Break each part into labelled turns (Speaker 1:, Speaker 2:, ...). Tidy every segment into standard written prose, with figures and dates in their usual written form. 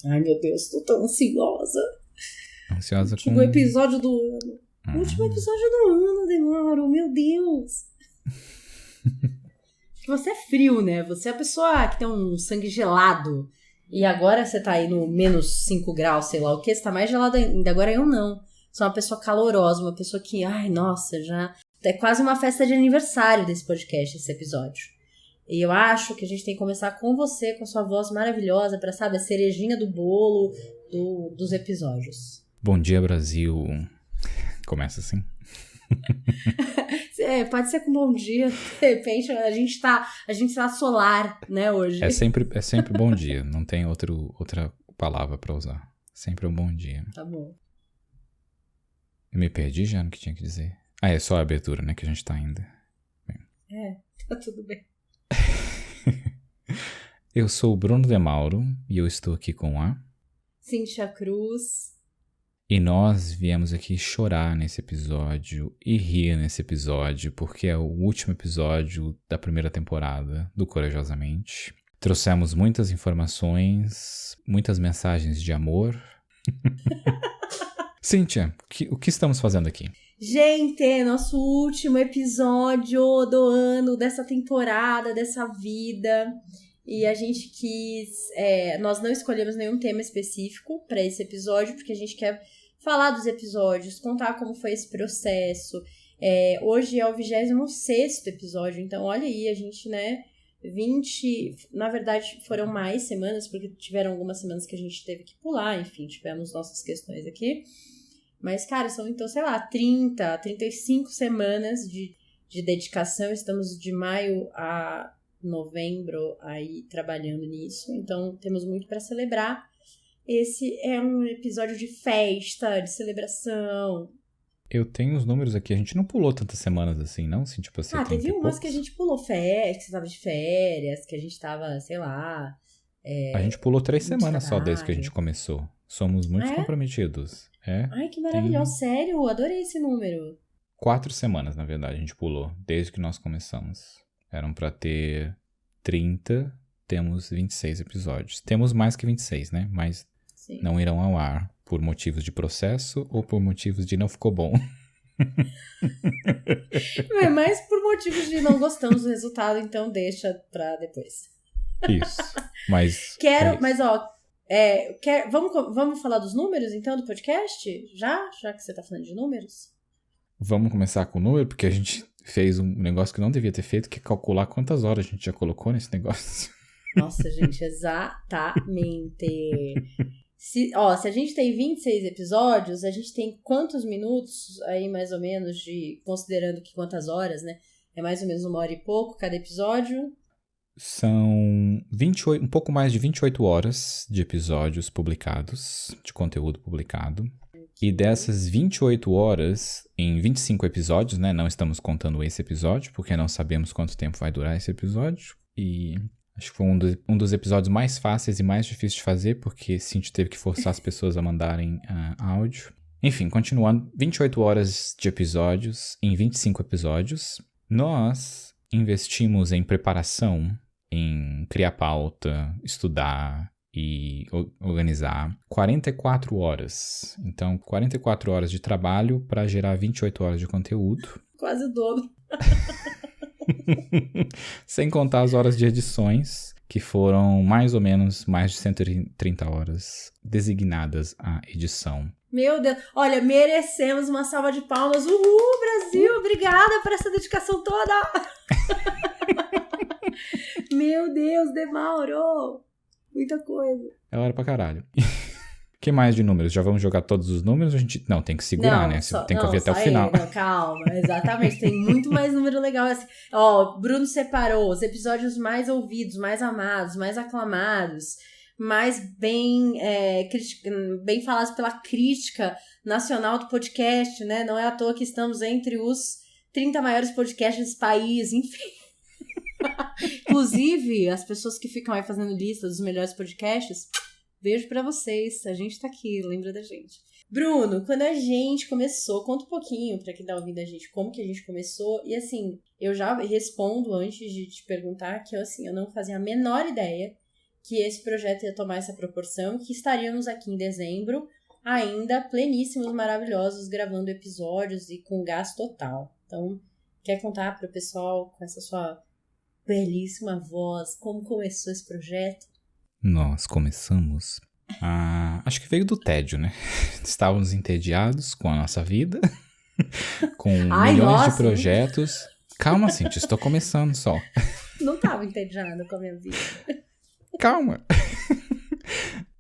Speaker 1: Ai, meu Deus, tô tão ansiosa.
Speaker 2: Ansiosa
Speaker 1: com... O episódio do ano. O último episódio do ano, Demaro, meu Deus. Você é frio, né? Você é a pessoa que tem um sangue gelado. E agora você tá aí no menos 5 graus, sei lá o que. Você tá mais gelado ainda. Agora eu não. Sou uma pessoa calorosa, uma pessoa que... Ai, nossa, já... É quase uma festa de aniversário desse podcast, esse episódio. E eu acho que a gente tem que começar com você, com a sua voz maravilhosa, pra, sabe, a cerejinha do bolo dos episódios.
Speaker 2: Bom dia, Brasil. Começa assim.
Speaker 1: Pode ser com bom dia. De repente, a gente tá solar, né, hoje.
Speaker 2: É sempre bom dia. Não tem outra palavra pra usar. Sempre um bom dia.
Speaker 1: Tá bom.
Speaker 2: Eu me perdi já no que tinha que dizer. É só a abertura, né, que a gente tá ainda.
Speaker 1: Bem. Tá tudo bem.
Speaker 2: Eu sou o Bruno De Mauro e eu estou aqui com a...
Speaker 1: Cíntia Cruz.
Speaker 2: E nós viemos aqui chorar nesse episódio e rir nesse episódio, porque é o último episódio da primeira temporada do Corajosamente. Trouxemos muitas informações, muitas mensagens de amor. Cíntia, o que estamos fazendo aqui?
Speaker 1: Gente, nosso último episódio do ano, dessa temporada, dessa vida. E a gente quis... nós não escolhemos nenhum tema específico para esse episódio, porque a gente quer falar dos episódios, contar como foi esse processo. Hoje é o 26º episódio, então olha aí, a gente, né... 20... Na verdade, foram mais semanas, porque tiveram algumas semanas que a gente teve que pular, enfim, tivemos nossas questões aqui. Mas, cara, são então, sei lá, 30, 35 semanas de dedicação. Estamos de maio a novembro aí trabalhando nisso. Então, temos muito para celebrar. Esse é um episódio de festa, de celebração.
Speaker 2: Eu tenho os números aqui. A gente não pulou tantas semanas assim, não? Assim, tipo,
Speaker 1: teve umas que a gente pulou férias, que você tava de férias, que a gente tava, sei lá...
Speaker 2: A gente pulou 3 semanas
Speaker 1: trabalho.
Speaker 2: só desde que a gente começou. Somos muito comprometidos.
Speaker 1: Ai, que maravilhoso. Sério? Adorei esse número.
Speaker 2: 4 semanas, na verdade, a gente pulou. Desde que nós começamos. Eram pra ter 30, temos 26 episódios. Temos mais que 26, né? Mas sim, não irão ao ar por motivos de processo ou por motivos de não ficou bom.
Speaker 1: É mais por motivos de não gostamos do resultado, então deixa pra depois.
Speaker 2: Isso. Mas...
Speaker 1: Mas ó... vamos falar dos números, então, do podcast? Já que você tá falando de números?
Speaker 2: Vamos começar com o número, porque a gente fez um negócio que não devia ter feito, que é calcular quantas horas a gente já colocou nesse negócio.
Speaker 1: Nossa, gente, exatamente. Se a gente tem 26 episódios, a gente tem quantos minutos aí, mais ou menos, considerando que quantas horas, né? É mais ou menos 1 hora e pouco cada episódio.
Speaker 2: São 28, um pouco mais de 28 horas de episódios publicados, de conteúdo publicado. E dessas 28 horas, em 25 episódios, né? Não estamos contando esse episódio, porque não sabemos quanto tempo vai durar esse episódio. E acho que foi um dos episódios mais fáceis e mais difíceis de fazer, porque Cintia teve que forçar as pessoas a mandarem áudio. Enfim, continuando, 28 horas de episódios em 25 episódios. Nós investimos em preparação, em criar pauta, estudar e organizar 44 horas. Então, 44 horas de trabalho para gerar 28 horas de conteúdo.
Speaker 1: Quase o dobro.
Speaker 2: Sem contar as horas de edições, que foram mais ou menos mais de 130 horas designadas à edição.
Speaker 1: Meu Deus, olha, merecemos uma salva de palmas. Uhul, Brasil, obrigada por essa dedicação toda. Meu Deus, De Mauro, muita coisa.
Speaker 2: É hora pra caralho. O que mais de números? Já vamos jogar todos os números? A gente... Não, tem que segurar, né? Tem que ouvir até o final.
Speaker 1: Não, calma, exatamente. Tem muito mais número legal. Assim. Bruno separou os episódios mais ouvidos, mais amados, mais aclamados, mais bem falados pela crítica nacional do podcast, né? Não é à toa que estamos entre os 30 maiores podcasts desse país, enfim. Inclusive, as pessoas que ficam aí fazendo lista dos melhores podcasts, beijo pra vocês, a gente tá aqui, lembra da gente. Bruno, quando a gente começou, conta um pouquinho pra quem tá ouvindo a gente, como que a gente começou, e assim, eu já respondo antes de te perguntar que eu não fazia a menor ideia que esse projeto ia tomar essa proporção, que estaríamos aqui em dezembro, ainda pleníssimos, maravilhosos, gravando episódios e com gás total. Então, quer contar para o pessoal, com essa sua belíssima voz, como começou esse projeto?
Speaker 2: Nós começamos... acho que veio do tédio, né? Estávamos entediados com a nossa vida, com milhões de projetos. Calma, Cintia, estou começando só.
Speaker 1: Não estava entediada com a minha vida.
Speaker 2: Calma.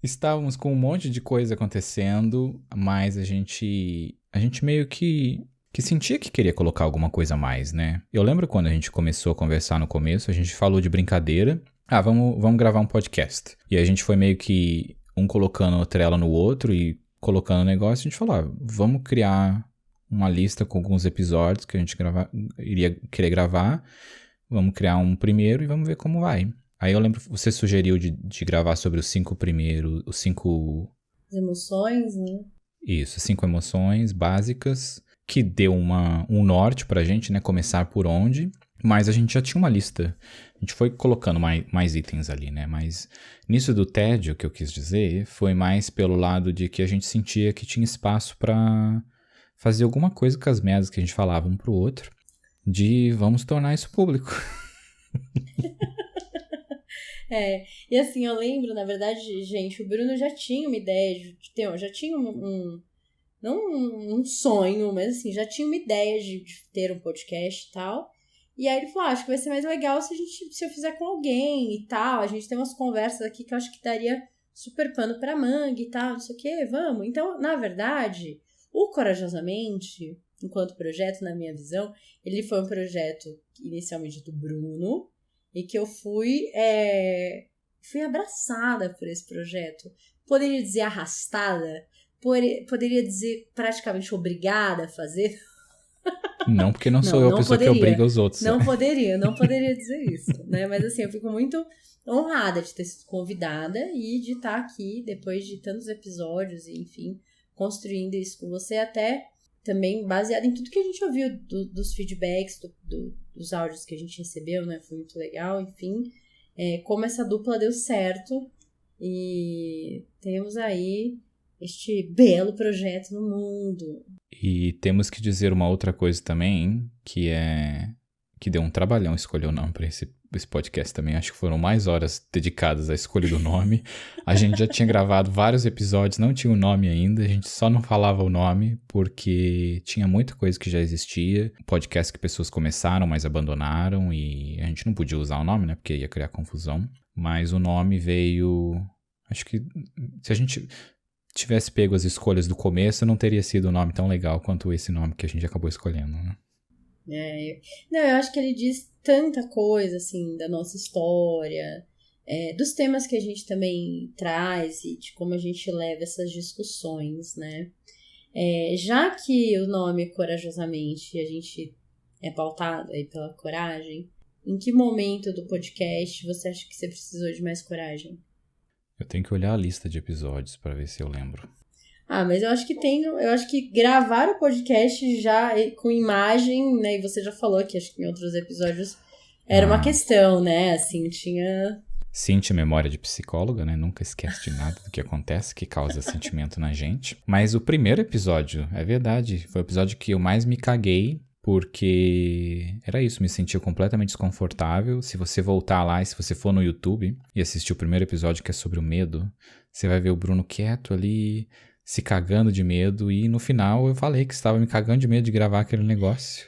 Speaker 2: Estávamos com um monte de coisa acontecendo, mas a gente meio que sentia que queria colocar alguma coisa a mais, né? Eu lembro quando a gente começou a conversar no começo, a gente falou de brincadeira. Vamos gravar um podcast. E a gente foi meio que um colocando a trela no outro e colocando o negócio. A gente falou, vamos criar uma lista com alguns episódios que a gente iria querer gravar. Vamos criar um primeiro e vamos ver como vai. Aí eu lembro que você sugeriu de gravar sobre os 5 primeiros... Os 5...
Speaker 1: emoções, né?
Speaker 2: Isso, 5 emoções básicas, que deu um norte pra gente, né? Começar por onde. Mas a gente já tinha uma lista. A gente foi colocando mais itens ali, né? Mas nisso do tédio, que eu quis dizer, foi mais pelo lado de que a gente sentia que tinha espaço pra fazer alguma coisa com as merdas que a gente falava um pro outro. De vamos tornar isso público.
Speaker 1: E assim, eu lembro, na verdade, gente, o Bruno já tinha uma ideia, já tinha não um sonho, mas assim, já tinha uma ideia de ter um podcast e tal. E aí ele falou, acho que vai ser mais legal se eu fizer com alguém e tal. A gente tem umas conversas aqui que eu acho que daria super pano pra manga e tal, não sei o que, vamos. Então, na verdade, o Corajosamente, enquanto projeto, na minha visão, ele foi um projeto inicialmente do Bruno, e que eu fui abraçada por esse projeto. Poderia dizer arrastada, poderia dizer praticamente obrigada a fazer.
Speaker 2: Não, porque não sou eu a pessoa que obriga os outros.
Speaker 1: Não poderia dizer isso, né? Mas assim, eu fico muito honrada de ter sido convidada e de estar aqui depois de tantos episódios e, enfim, construindo isso com você, até também baseado em tudo que a gente ouviu dos feedbacks, dos áudios que a gente recebeu, né? Foi muito legal, enfim. Como essa dupla deu certo e temos aí este belo projeto no mundo.
Speaker 2: E temos que dizer uma outra coisa também, que deu um trabalhão escolher o nome para esse podcast também. Acho que foram mais horas dedicadas à escolha do nome. A gente já tinha gravado vários episódios, não tinha o nome ainda, a gente só não falava o nome porque tinha muita coisa que já existia. Podcast que pessoas começaram, mas abandonaram e a gente não podia usar o nome, né, porque ia criar confusão. Mas o nome veio... Acho que se a gente tivesse pego as escolhas do começo, não teria sido um nome tão legal quanto esse nome que a gente acabou escolhendo, né?
Speaker 1: Não, eu acho que ele diz tanta coisa, assim, da nossa história, dos temas que a gente também traz e de como a gente leva essas discussões, né? Já que o nome Corajosamente a gente é pautado aí pela coragem, em que momento do podcast você acha que você precisou de mais coragem?
Speaker 2: Eu tenho que olhar a lista de episódios para ver se eu lembro.
Speaker 1: Mas eu acho que gravar o podcast já com imagem, né, e você já falou que acho que em outros episódios era uma questão, né, assim, tinha...
Speaker 2: Cintia, memória de psicóloga, né, nunca esquece de nada do que acontece, que causa sentimento na gente. Mas o primeiro episódio, é verdade, foi o episódio que eu mais me caguei, porque era isso, me sentia completamente desconfortável. Se você voltar lá e se você for no YouTube e assistir o primeiro episódio que é sobre o medo, você vai ver o Bruno quieto ali, se cagando de medo, e no final eu falei que estava me cagando de medo de gravar aquele negócio.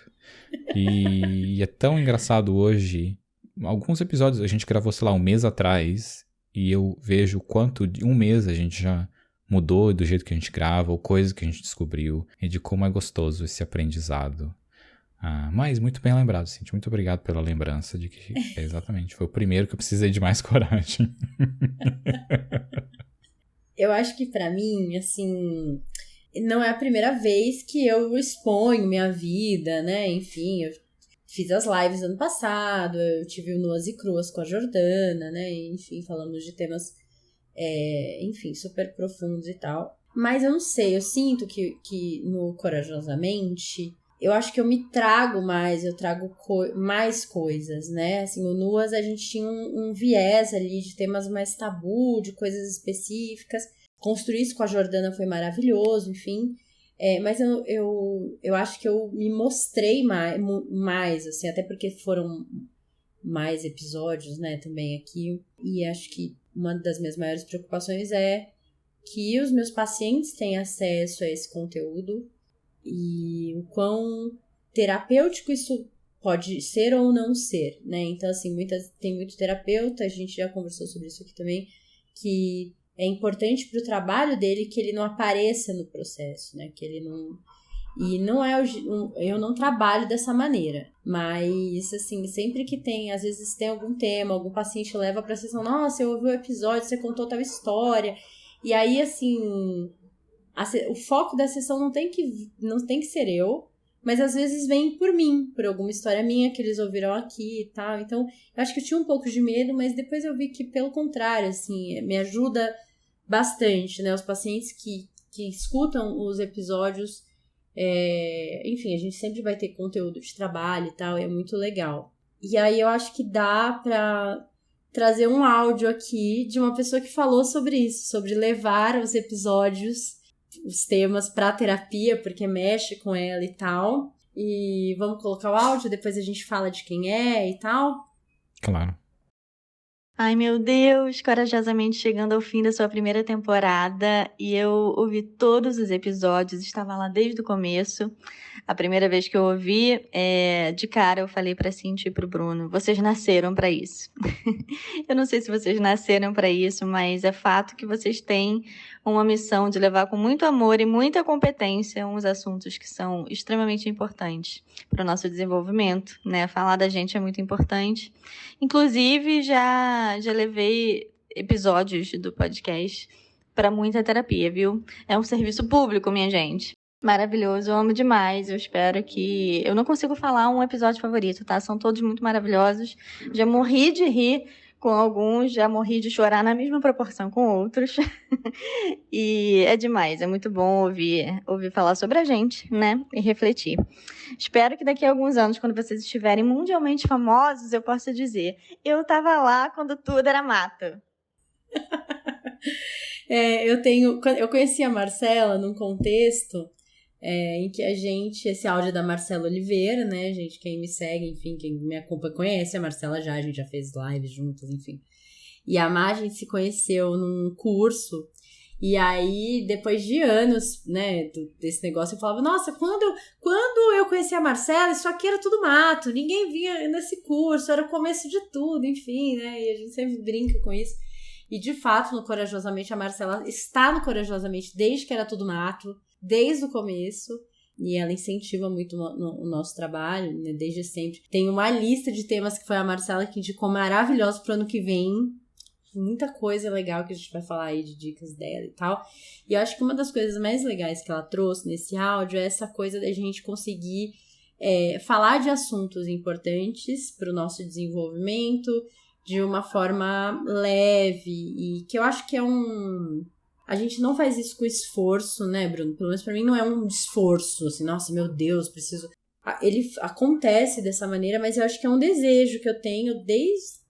Speaker 2: E é tão engraçado hoje. Alguns episódios a gente gravou, sei lá, um mês atrás, e eu vejo o quanto de um mês a gente já mudou do jeito que a gente grava, ou coisas que a gente descobriu, e de como é gostoso esse aprendizado. Mas muito bem lembrado, Cintia. Muito obrigado pela lembrança de que exatamente foi o primeiro que eu precisei de mais coragem.
Speaker 1: Eu acho que pra mim, assim, não é a primeira vez que eu exponho minha vida, né? Enfim, eu fiz as lives ano passado, eu tive o Nuas e Cruas com a Jordana, né? Enfim, falamos de temas, enfim, super profundos e tal. Mas eu não sei, eu sinto que no Corajosamente eu acho que eu me trago mais, eu trago mais coisas, né? Assim, o Nuas a gente tinha um viés ali de temas mais tabu, de coisas específicas. Construir isso com a Jordana foi maravilhoso, enfim. Mas eu acho que eu me mostrei mais, assim, até porque foram mais episódios, né, também aqui. E acho que uma das minhas maiores preocupações é que os meus pacientes têm acesso a esse conteúdo e o quão terapêutico isso pode ser ou não ser, né? Então, assim, tem muito terapeuta, a gente já conversou sobre isso aqui também, que é importante para o trabalho dele que ele não apareça no processo, né? Que ele não... E não é... Eu não trabalho dessa maneira, mas, assim, sempre que tem... Às vezes tem algum tema, algum paciente leva para a sessão, nossa, eu ouvi o episódio, você contou tal história. E aí, assim... O foco da sessão não tem que ser eu, mas às vezes vem por mim, por alguma história minha que eles ouviram aqui e tal. Então, eu acho que eu tinha um pouco de medo, mas depois eu vi que, pelo contrário, assim, me ajuda bastante, né? Os pacientes que escutam os episódios, enfim, a gente sempre vai ter conteúdo de trabalho e tal, e é muito legal. E aí eu acho que dá pra trazer um áudio aqui de uma pessoa que falou sobre isso, sobre levar os episódios, os temas pra terapia, porque mexe com ela e tal. E vamos colocar o áudio, depois a gente fala de quem é e tal.
Speaker 2: Claro.
Speaker 3: Ai, meu Deus, corajosamente chegando ao fim da sua primeira temporada e eu ouvi todos os episódios, estava lá desde o começo. A primeira vez que eu ouvi, de cara eu falei pra Cintia e pro Bruno, vocês nasceram pra isso. Eu não sei se vocês nasceram pra isso, mas é fato que vocês têm uma missão de levar com muito amor e muita competência uns assuntos que são extremamente importantes para o nosso desenvolvimento, né? Falar da gente é muito importante. Inclusive, já levei episódios do podcast para muita terapia, viu? É um serviço público, minha gente. Maravilhoso, eu amo demais. Eu espero que... Eu não consigo falar um episódio favorito, tá? São todos muito maravilhosos. Já morri de rir com alguns, já morri de chorar na mesma proporção com outros. E é demais, é muito bom ouvir falar sobre a gente, né? E refletir. Espero que daqui a alguns anos, quando vocês estiverem mundialmente famosos, eu possa dizer, eu tava lá quando tudo era mato.
Speaker 1: Eu conheci a Marcela num contexto em que esse áudio é da Marcela Oliveira, né, gente, quem me segue, enfim, quem me acompanha conhece a Marcela a gente já fez lives juntas, enfim. E a Má, a gente se conheceu num curso, e aí, depois de anos, né, desse negócio, eu falava, nossa, quando eu conheci a Marcela, isso aqui era tudo mato, ninguém vinha nesse curso, era o começo de tudo, enfim, né, e a gente sempre brinca com isso. E, de fato, no Corajosamente, a Marcela está no Corajosamente desde que era tudo mato, desde o começo, e ela incentiva muito o nosso trabalho, né, desde sempre. Tem uma lista de temas que foi a Marcela que indicou maravilhoso pro ano que vem, muita coisa legal que a gente vai falar aí de dicas dela e tal. E eu acho que uma das coisas mais legais que ela trouxe nesse áudio é essa coisa da gente conseguir falar de assuntos importantes pro nosso desenvolvimento de uma forma leve e que eu acho que a gente não faz isso com esforço, né, Bruno? Pelo menos pra mim não é um esforço, assim, nossa, meu Deus, preciso... Ele acontece dessa maneira, mas eu acho que é um desejo que eu tenho desde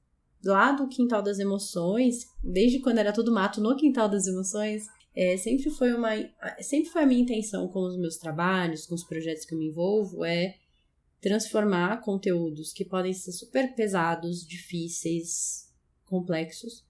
Speaker 1: lá do Quintal das Emoções, desde quando era tudo mato no Quintal das Emoções, sempre foi a minha intenção com os meus trabalhos, com os projetos que eu me envolvo, transformar conteúdos que podem ser super pesados, difíceis, complexos,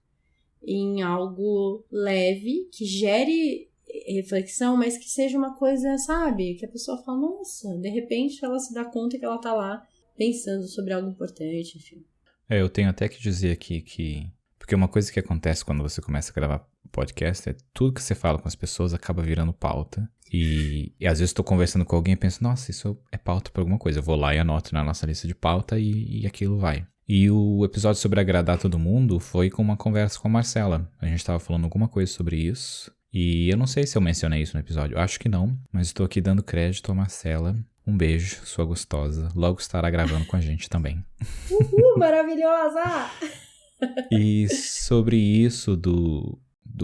Speaker 1: em algo leve, que gere reflexão, mas que seja uma coisa, sabe? Que a pessoa fala, nossa, de repente ela se dá conta que ela tá lá pensando sobre algo importante, enfim.
Speaker 2: Eu tenho até que dizer aqui que... Porque uma coisa que acontece quando você começa a gravar podcast é tudo que você fala com as pessoas acaba virando pauta. E às vezes estou conversando com alguém e penso, nossa, isso é pauta para alguma coisa. Eu vou lá e anoto na nossa lista de pauta e aquilo vai. E o episódio sobre agradar todo mundo foi com uma conversa com a Marcela. A gente estava falando alguma coisa sobre isso. E eu não sei se eu mencionei isso no episódio. Eu acho que não, mas estou aqui dando crédito à Marcela. Um beijo, sua gostosa. Logo estará gravando com a gente também.
Speaker 1: Uhul, maravilhosa!
Speaker 2: E sobre isso do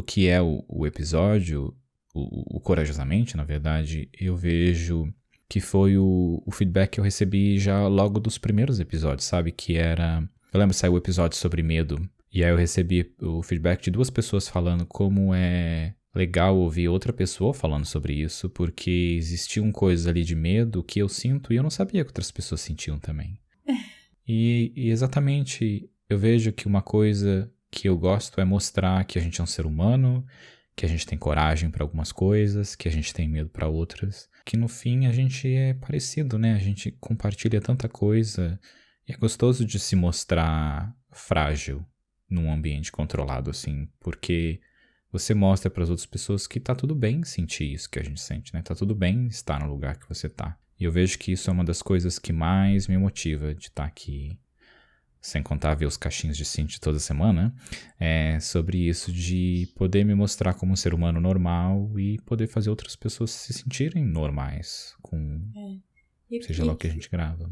Speaker 2: que é o episódio, o Corajosamente, na verdade, eu vejo que foi o feedback que eu recebi já logo dos primeiros episódios, sabe? Que era... Eu lembro que saiu o episódio sobre medo, e aí eu recebi o feedback de 2 pessoas falando como é legal ouvir outra pessoa falando sobre isso, porque existiam coisas ali de medo que eu sinto e eu não sabia que outras pessoas sentiam também. E exatamente, eu vejo que uma coisa que eu gosto é mostrar que a gente é um ser humano, que a gente tem coragem para algumas coisas, que a gente tem medo para outras, que no fim a gente é parecido, né? A gente compartilha tanta coisa e é gostoso de se mostrar frágil num ambiente controlado, assim, porque você mostra para as outras pessoas que tá tudo bem sentir isso que a gente sente, né? Tá tudo bem estar no lugar que você tá. E eu vejo que isso é uma das coisas que mais me motiva de estar aqui, sem contar ver os cachinhos de Cinti toda semana, sobre isso de poder me mostrar como um ser humano normal e poder fazer outras pessoas se sentirem normais com seja lá o que a gente grava.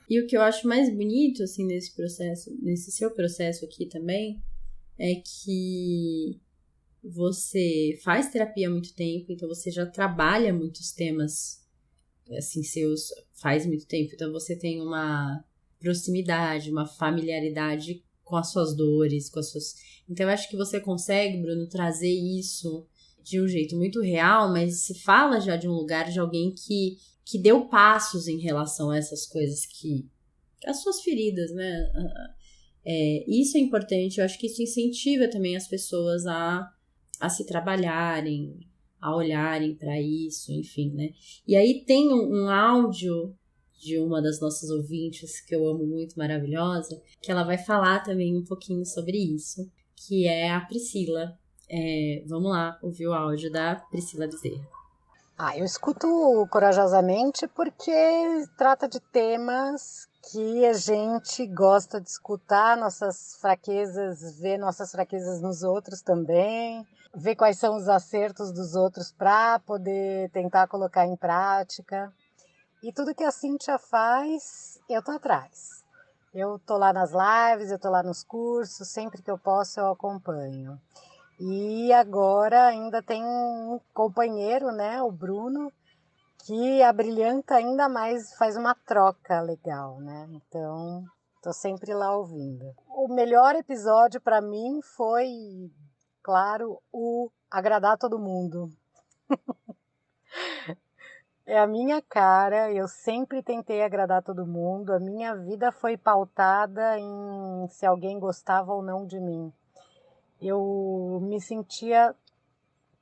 Speaker 1: E o que eu acho mais bonito, assim, nesse processo, nesse seu processo aqui também, é que você faz terapia há muito tempo, então você já trabalha muitos temas, assim, seus faz muito tempo, então você tem uma proximidade, uma familiaridade com as suas dores, com as suas... Então eu acho que você consegue, Bruno, trazer isso de um jeito muito real, mas se fala já de um lugar de alguém que deu passos em relação a essas coisas as suas feridas, né? Isso é importante, eu acho que isso incentiva também as pessoas a se trabalharem, a olharem para isso, enfim, né? E aí tem um áudio de uma das nossas ouvintes, que eu amo muito, maravilhosa, que ela vai falar também um pouquinho sobre isso, que é a Priscila. Vamos lá ouvir o áudio da Priscila Bezerra.
Speaker 4: Eu escuto corajosamente porque trata de temas que a gente gosta de escutar, nossas fraquezas, ver nossas fraquezas nos outros também, ver quais são os acertos dos outros para poder tentar colocar em prática. E tudo que a Cíntia faz, eu tô atrás. Eu tô lá nas lives, eu tô lá nos cursos, sempre que eu posso eu acompanho. E agora ainda tem um companheiro, né, o Bruno, que abrilhanta ainda mais, faz uma troca legal, né? Então, tô sempre lá ouvindo. O melhor episódio para mim foi, claro, o agradar todo mundo. É a minha cara, eu sempre tentei agradar todo mundo, a minha vida foi pautada em se alguém gostava ou não de mim. Eu me sentia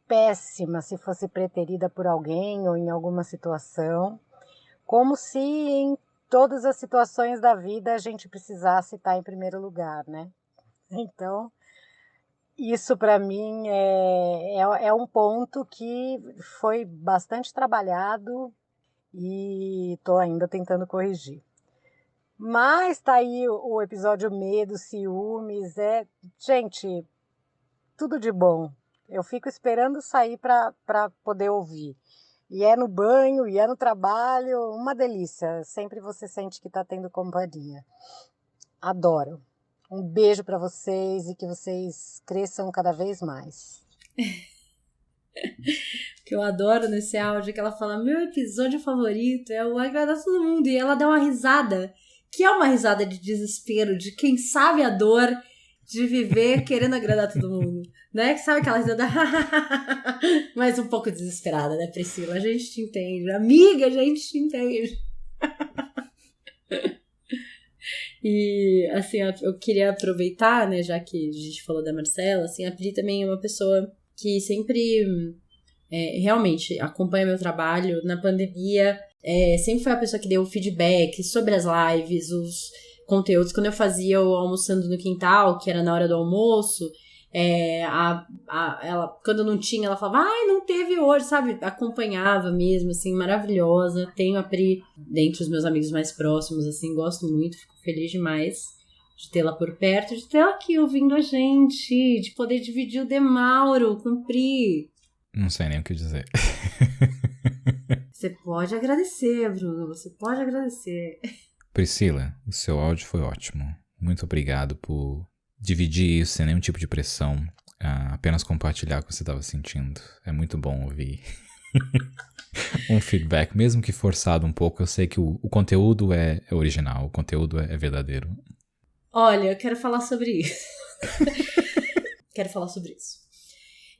Speaker 4: péssima se fosse preterida por alguém ou em alguma situação, como se em todas as situações da vida a gente precisasse estar em primeiro lugar, né? Então, isso para mim é um ponto que foi bastante trabalhado e estou ainda tentando corrigir. Mas tá aí o episódio Medo, Ciúmes, gente, tudo de bom. Eu fico esperando sair para poder ouvir. E é no banho, e é no trabalho, uma delícia. Sempre você sente que está tendo companhia. Adoro. Um beijo para vocês e que vocês cresçam cada vez mais.
Speaker 1: O que eu adoro nesse áudio é que ela fala: meu episódio favorito é o agradar todo mundo. E ela dá uma risada, que é uma risada de desespero, de quem sabe a dor de viver querendo agradar todo mundo, né? Sabe aquela risada mas um pouco desesperada, né, Priscila? A gente te entende. Amiga, a gente te entende. E, assim, eu queria aproveitar, né, já que a gente falou da Marcela, assim, a Pri também é uma pessoa que sempre realmente acompanha meu trabalho na pandemia, sempre foi a pessoa que deu feedback sobre as lives, os conteúdos. Quando eu fazia o Almoçando no Quintal, que era na hora do almoço, ela, quando não tinha, ela falava: não teve hoje, sabe? Acompanhava mesmo, assim, maravilhosa. Tenho a Pri dentre os meus amigos mais próximos, assim, gosto muito, fico feliz demais de tê-la por perto, de tê-la aqui ouvindo a gente, de poder dividir o Demauro com Pri.
Speaker 2: Não sei nem o que dizer.
Speaker 1: Você pode agradecer, Bruno, você pode agradecer.
Speaker 2: Priscila, o seu áudio foi ótimo. Muito obrigado por dividir isso sem nenhum tipo de pressão, apenas compartilhar o que você estava sentindo. É muito bom ouvir. Um feedback, mesmo que forçado um pouco, eu sei que o conteúdo é original, o conteúdo é verdadeiro.
Speaker 1: Olha, eu quero falar sobre isso. Quero falar sobre isso.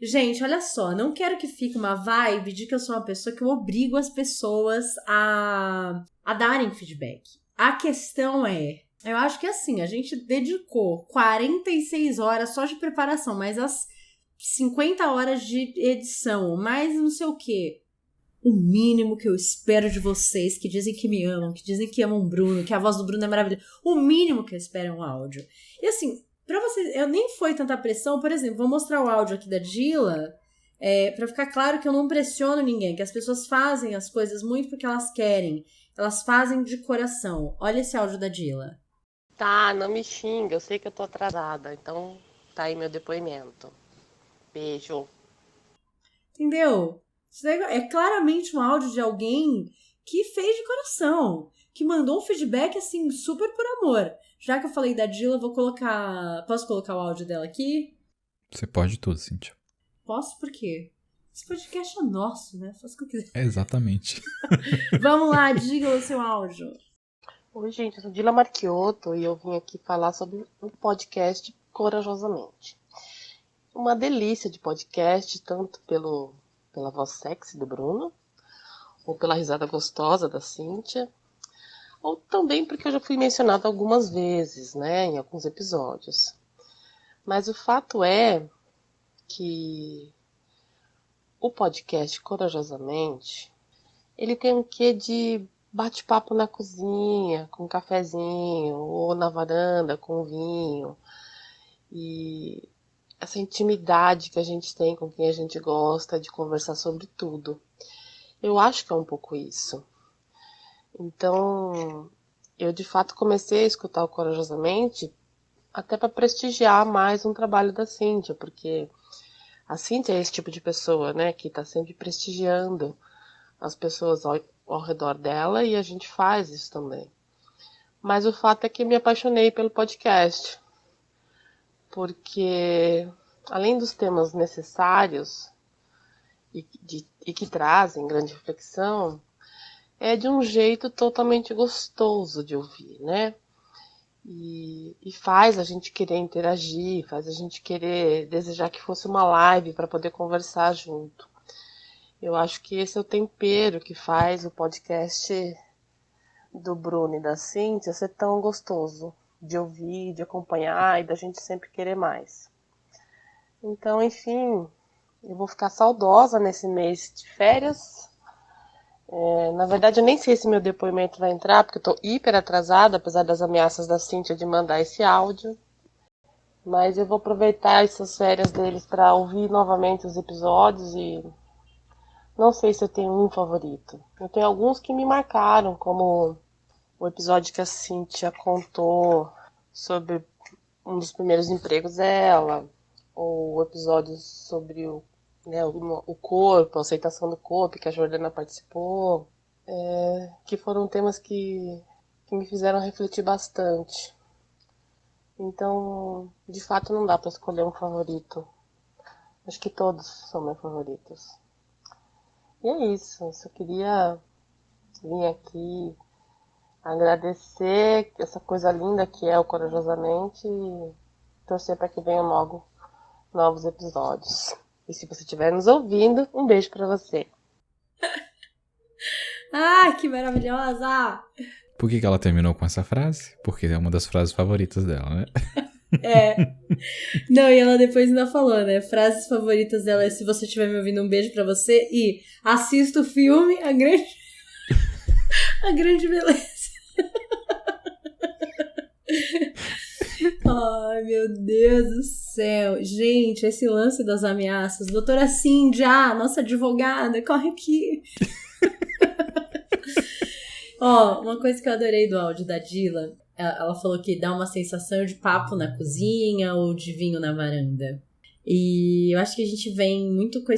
Speaker 1: Gente, olha só, não quero que fique uma vibe de que eu sou uma pessoa que eu obrigo as pessoas a darem feedback. A questão é, eu acho que assim, a gente dedicou 46 horas só de preparação, mais as 50 horas de edição, mais não sei o quê. O mínimo que eu espero de vocês, que dizem que me amam, que dizem que amam o Bruno, que a voz do Bruno é maravilhosa, o mínimo que eu espero é um áudio. E assim, pra vocês, eu nem foi tanta pressão, por exemplo, vou mostrar o áudio aqui da Dila, pra ficar claro que eu não pressiono ninguém, que as pessoas fazem as coisas muito porque elas querem, elas fazem de coração. Olha esse áudio da Dila.
Speaker 5: Tá, não me xinga, eu sei que eu tô atrasada, então tá aí meu depoimento. Beijo.
Speaker 1: Entendeu? Isso é claramente um áudio de alguém que fez de coração, que mandou um feedback, assim, super por amor. Já que eu falei da Dila, eu vou colocar... Posso colocar o áudio dela aqui?
Speaker 2: Você pode tudo, Cíntia.
Speaker 1: Posso? Por quê? Esse podcast é nosso, né? Faço o que eu quiser.
Speaker 2: Exatamente.
Speaker 1: Vamos lá, diga o seu áudio.
Speaker 5: Oi, gente, eu sou Dila Marchiotto e eu vim aqui falar sobre o podcast Corajosamente. Uma delícia de podcast, tanto pela voz sexy do Bruno, ou pela risada gostosa da Cíntia, ou também porque eu já fui mencionada algumas vezes, né, em alguns episódios. Mas o fato é que o podcast Corajosamente, ele tem um quê de bate-papo na cozinha, com um cafezinho, ou na varanda, com vinho. E essa intimidade que a gente tem com quem a gente gosta de conversar sobre tudo. Eu acho que é um pouco isso. Então, eu de fato comecei a escutar o Corajosamente até para prestigiar mais um trabalho da Cíntia, porque a Cíntia é esse tipo de pessoa, né, que está sempre prestigiando as pessoas ao redor dela e a gente faz isso também. Mas o fato é que me apaixonei pelo podcast, porque além dos temas necessários e que trazem grande reflexão, é de um jeito totalmente gostoso de ouvir, né? E faz a gente querer interagir, faz a gente querer desejar que fosse uma live para poder conversar junto. Eu acho que esse é o tempero que faz o podcast do Bruno e da Cíntia ser tão gostoso de ouvir, de acompanhar e da gente sempre querer mais. Então, enfim, eu vou ficar saudosa nesse mês de férias. Na verdade, eu nem sei se meu depoimento vai entrar, porque eu tô hiper atrasada, apesar das ameaças da Cíntia de mandar esse áudio. Mas eu vou aproveitar essas férias deles para ouvir novamente os episódios e não sei se eu tenho um favorito. Eu tenho alguns que me marcaram, como o episódio que a Cíntia contou sobre um dos primeiros empregos dela, ou o episódio sobre o corpo, a aceitação do corpo, que a Jordana participou, que foram temas que me fizeram refletir bastante. Então, de fato, não dá para escolher um favorito. Acho que todos são meus favoritos. E é isso, eu só queria vir aqui agradecer essa coisa linda que é o Corajosamente e torcer para que venham logo novos episódios. E se você estiver nos ouvindo, um beijo para você.
Speaker 1: Ai, que maravilhosa!
Speaker 2: Por que ela terminou com essa frase? Porque é uma das frases favoritas dela, né?
Speaker 1: Não, e ela depois ainda falou, né? Frases favoritas dela é: se você estiver me ouvindo, um beijo pra você. E assista o filme A Grande Beleza. Ai, meu Deus do céu. Gente, esse lance das ameaças. Doutora Cíndia, nossa advogada, corre aqui. Uma coisa que eu adorei do áudio da Dila, ela falou que dá uma sensação de papo na cozinha ou de vinho na varanda. E eu acho que a gente vem muito com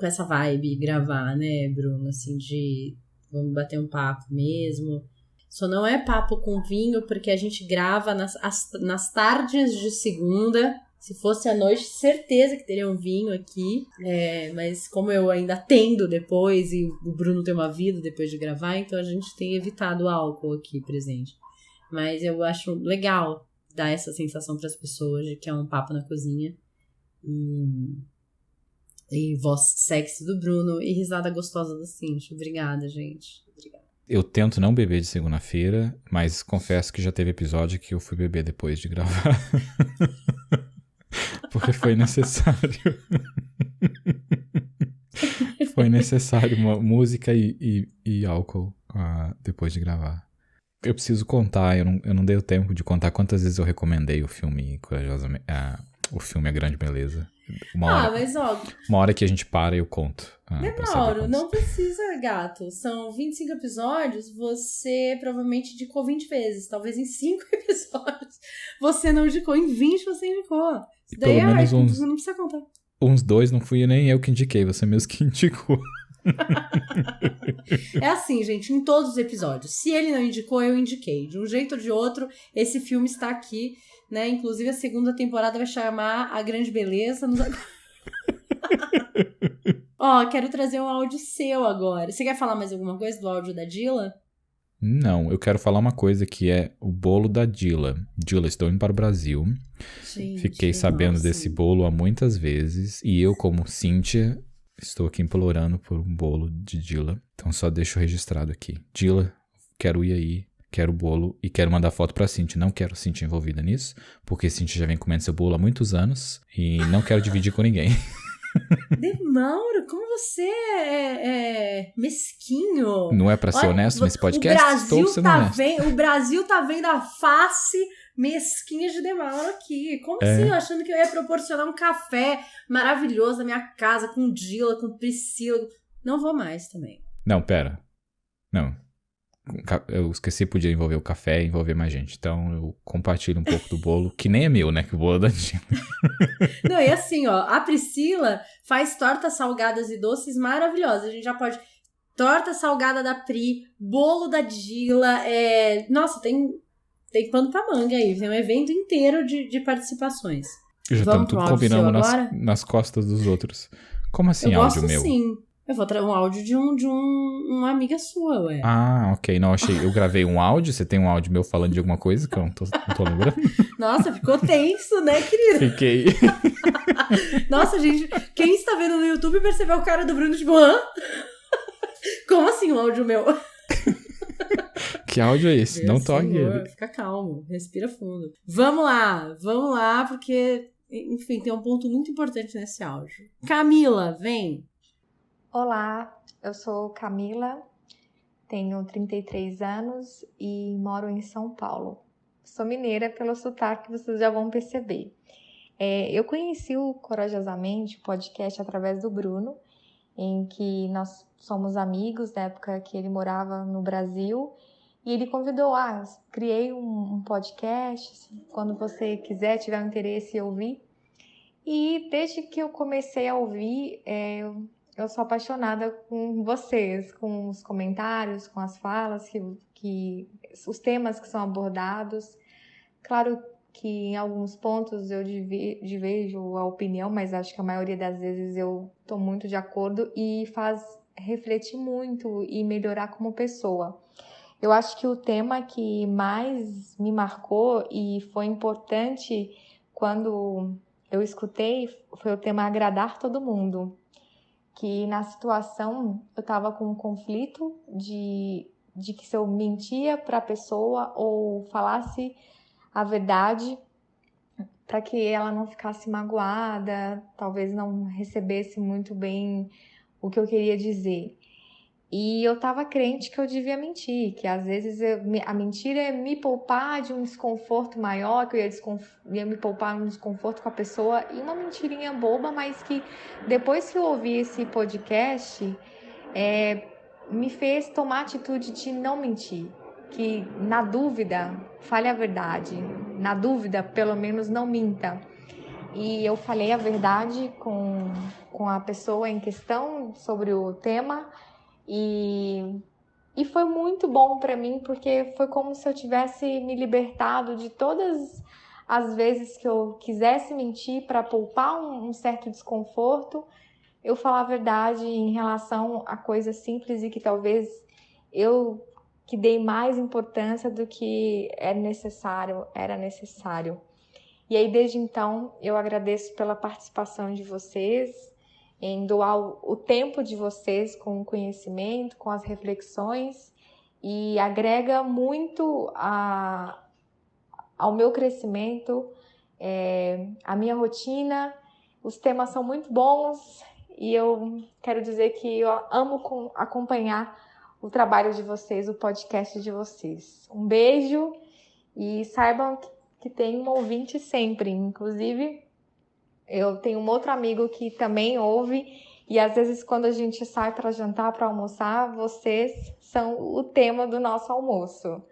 Speaker 1: essa vibe gravar, né, Bruno? Assim, de vamos bater um papo mesmo. Só não é papo com vinho, porque a gente grava nas tardes de segunda, Se fosse à noite, certeza que teria um vinho aqui. Mas como eu ainda atendo depois e o Bruno tem uma vida depois de gravar, então a gente tem evitado o álcool aqui presente. Mas eu acho legal dar essa sensação para as pessoas de que é um papo na cozinha. E voz sexy do Bruno e risada gostosa da Cintia. Obrigada, gente. Obrigada.
Speaker 2: Eu tento não beber de segunda-feira, mas confesso que já teve episódio que eu fui beber depois de gravar. Porque foi necessário. Foi necessário uma música e álcool depois de gravar. Eu preciso contar, eu não dei o tempo de contar quantas vezes eu recomendei o filme corajosamente. O filme A Grande Beleza. Uma hora que a gente para, eu conto.
Speaker 1: Mauro, não precisa, gato. São 25 episódios, você provavelmente indicou 20 vezes. Talvez em 5 episódios você não indicou, em 20 você indicou. Isso daí
Speaker 2: pelo menos
Speaker 1: não precisa contar.
Speaker 2: Uns 2 não fui nem eu que indiquei, você mesmo que indicou.
Speaker 1: É assim, gente, em todos os episódios. Se ele não indicou, eu indiquei. De um jeito ou de outro, esse filme está aqui, né? Inclusive, a segunda temporada vai chamar A Grande Beleza. Quero trazer um áudio seu agora. Você quer falar mais alguma coisa do áudio da Dila?
Speaker 2: Não, eu quero falar uma coisa que é o bolo da Dila. Dila, estou indo para o Brasil.
Speaker 1: Gente,
Speaker 2: fiquei sabendo desse bolo há muitas vezes. E eu, como Cíntia, estou aqui implorando por um bolo de Dila. Então só deixo registrado aqui. Dila, quero ir aí, quero o bolo e quero mandar foto pra Cíntia. Não quero Cíntia envolvida nisso, porque Cíntia já vem comendo seu bolo há muitos anos e não quero dividir com ninguém.
Speaker 1: Mauro, como você é mesquinho.
Speaker 2: Não é pra ser honesto nesse podcast? Estou sendo honesto.
Speaker 1: O Brasil tá vendo a face mesquinha de Mauro aqui. Como assim? Achando que eu ia proporcionar um café maravilhoso na minha casa com Dila, com Priscila. Não vou mais também.
Speaker 2: Não, pera. Não. Eu esqueci, podia envolver o café e envolver mais gente. Então eu compartilho um pouco do bolo, que nem é meu, né? Que o bolo é da Dila.
Speaker 1: Não, e assim, a Priscila faz tortas salgadas e doces maravilhosas. A gente já pode... Torta salgada da Pri, bolo da Dila. Nossa, tem pano pra manga aí. Tem um evento inteiro de participações.
Speaker 2: Já estamos tudo combinando nas costas dos outros. Como assim, áudio meu?
Speaker 1: Sim. Eu vou trazer um áudio de uma amiga sua, ué.
Speaker 2: Ah, ok. Não, eu gravei um áudio. Você tem um áudio meu falando de alguma coisa que eu não tô lembrando?
Speaker 1: Nossa, ficou tenso, né, querido?
Speaker 2: Fiquei.
Speaker 1: Nossa, gente, quem está vendo no YouTube percebeu o cara do Bruno tipo, hã? Como assim um áudio meu?
Speaker 2: Que áudio é esse? Não toque ele.
Speaker 1: Fica calmo, respira fundo. Vamos lá, porque, enfim, tem um ponto muito importante nesse áudio. Camila, vem.
Speaker 6: Olá, eu sou Camila, tenho 33 anos e moro em São Paulo. Sou mineira, pelo sotaque vocês já vão perceber. Eu conheci o Corajosamente podcast através do Bruno, em que nós somos amigos na época que ele morava no Brasil. E ele convidou, criei um podcast, quando você quiser, tiver um interesse em ouvir. E desde que eu comecei a ouvir, eu sou apaixonada com vocês, com os comentários, com as falas, os temas que são abordados. Claro que em alguns pontos eu divejo a opinião, mas acho que a maioria das vezes eu estou muito de acordo e faz refletir muito e melhorar como pessoa. Eu acho que o tema que mais me marcou e foi importante quando eu escutei foi o tema agradar todo mundo. Que na situação eu estava com um conflito de que se eu mentia para a pessoa ou falasse a verdade para que ela não ficasse magoada, talvez não recebesse muito bem o que eu queria dizer. E eu estava crente que eu devia mentir, que às vezes a mentira é me poupar de um desconforto maior, que eu ia me poupar um desconforto com a pessoa, e uma mentirinha boba, mas que depois que eu ouvi esse podcast, me fez tomar a atitude de não mentir, que na dúvida, fale a verdade, na dúvida, pelo menos não minta. E eu falei a verdade com a pessoa em questão sobre o tema, e foi muito bom para mim, porque foi como se eu tivesse me libertado de todas às vezes que eu quisesse mentir para poupar um certo desconforto, eu falar a verdade em relação a coisas simples e que talvez eu que dei mais importância do que era necessário. E aí, desde então, eu agradeço pela participação de vocês, em doar o tempo de vocês com o conhecimento, com as reflexões, e agrega muito ao meu crescimento, à minha rotina. Os temas são muito bons e eu quero dizer que eu amo acompanhar o trabalho de vocês, o podcast de vocês. Um beijo e saibam que tem um ouvinte sempre. Inclusive, eu tenho um outro amigo que também ouve e às vezes quando a gente sai para jantar, para almoçar, vocês são o tema do nosso almoço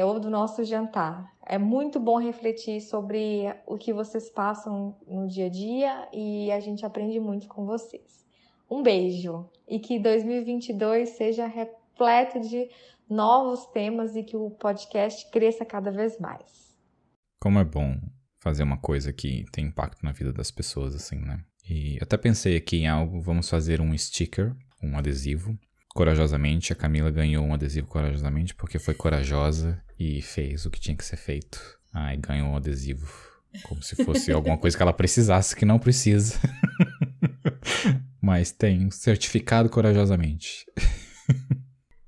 Speaker 6: ou do nosso jantar. É muito bom refletir sobre o que vocês passam no dia a dia e a gente aprende muito com vocês. Um beijo e que 2022 seja repleto de novos temas e que o podcast cresça cada vez mais.
Speaker 2: Como é bom fazer uma coisa que tem impacto na vida das pessoas, assim, né? E até pensei aqui em algo, vamos fazer um sticker, um adesivo. Corajosamente, a Camila ganhou um adesivo corajosamente porque foi corajosa e fez o que tinha que ser feito. E ganhou um adesivo como se fosse alguma coisa que ela precisasse, que não precisa. Mas tem um certificado corajosamente.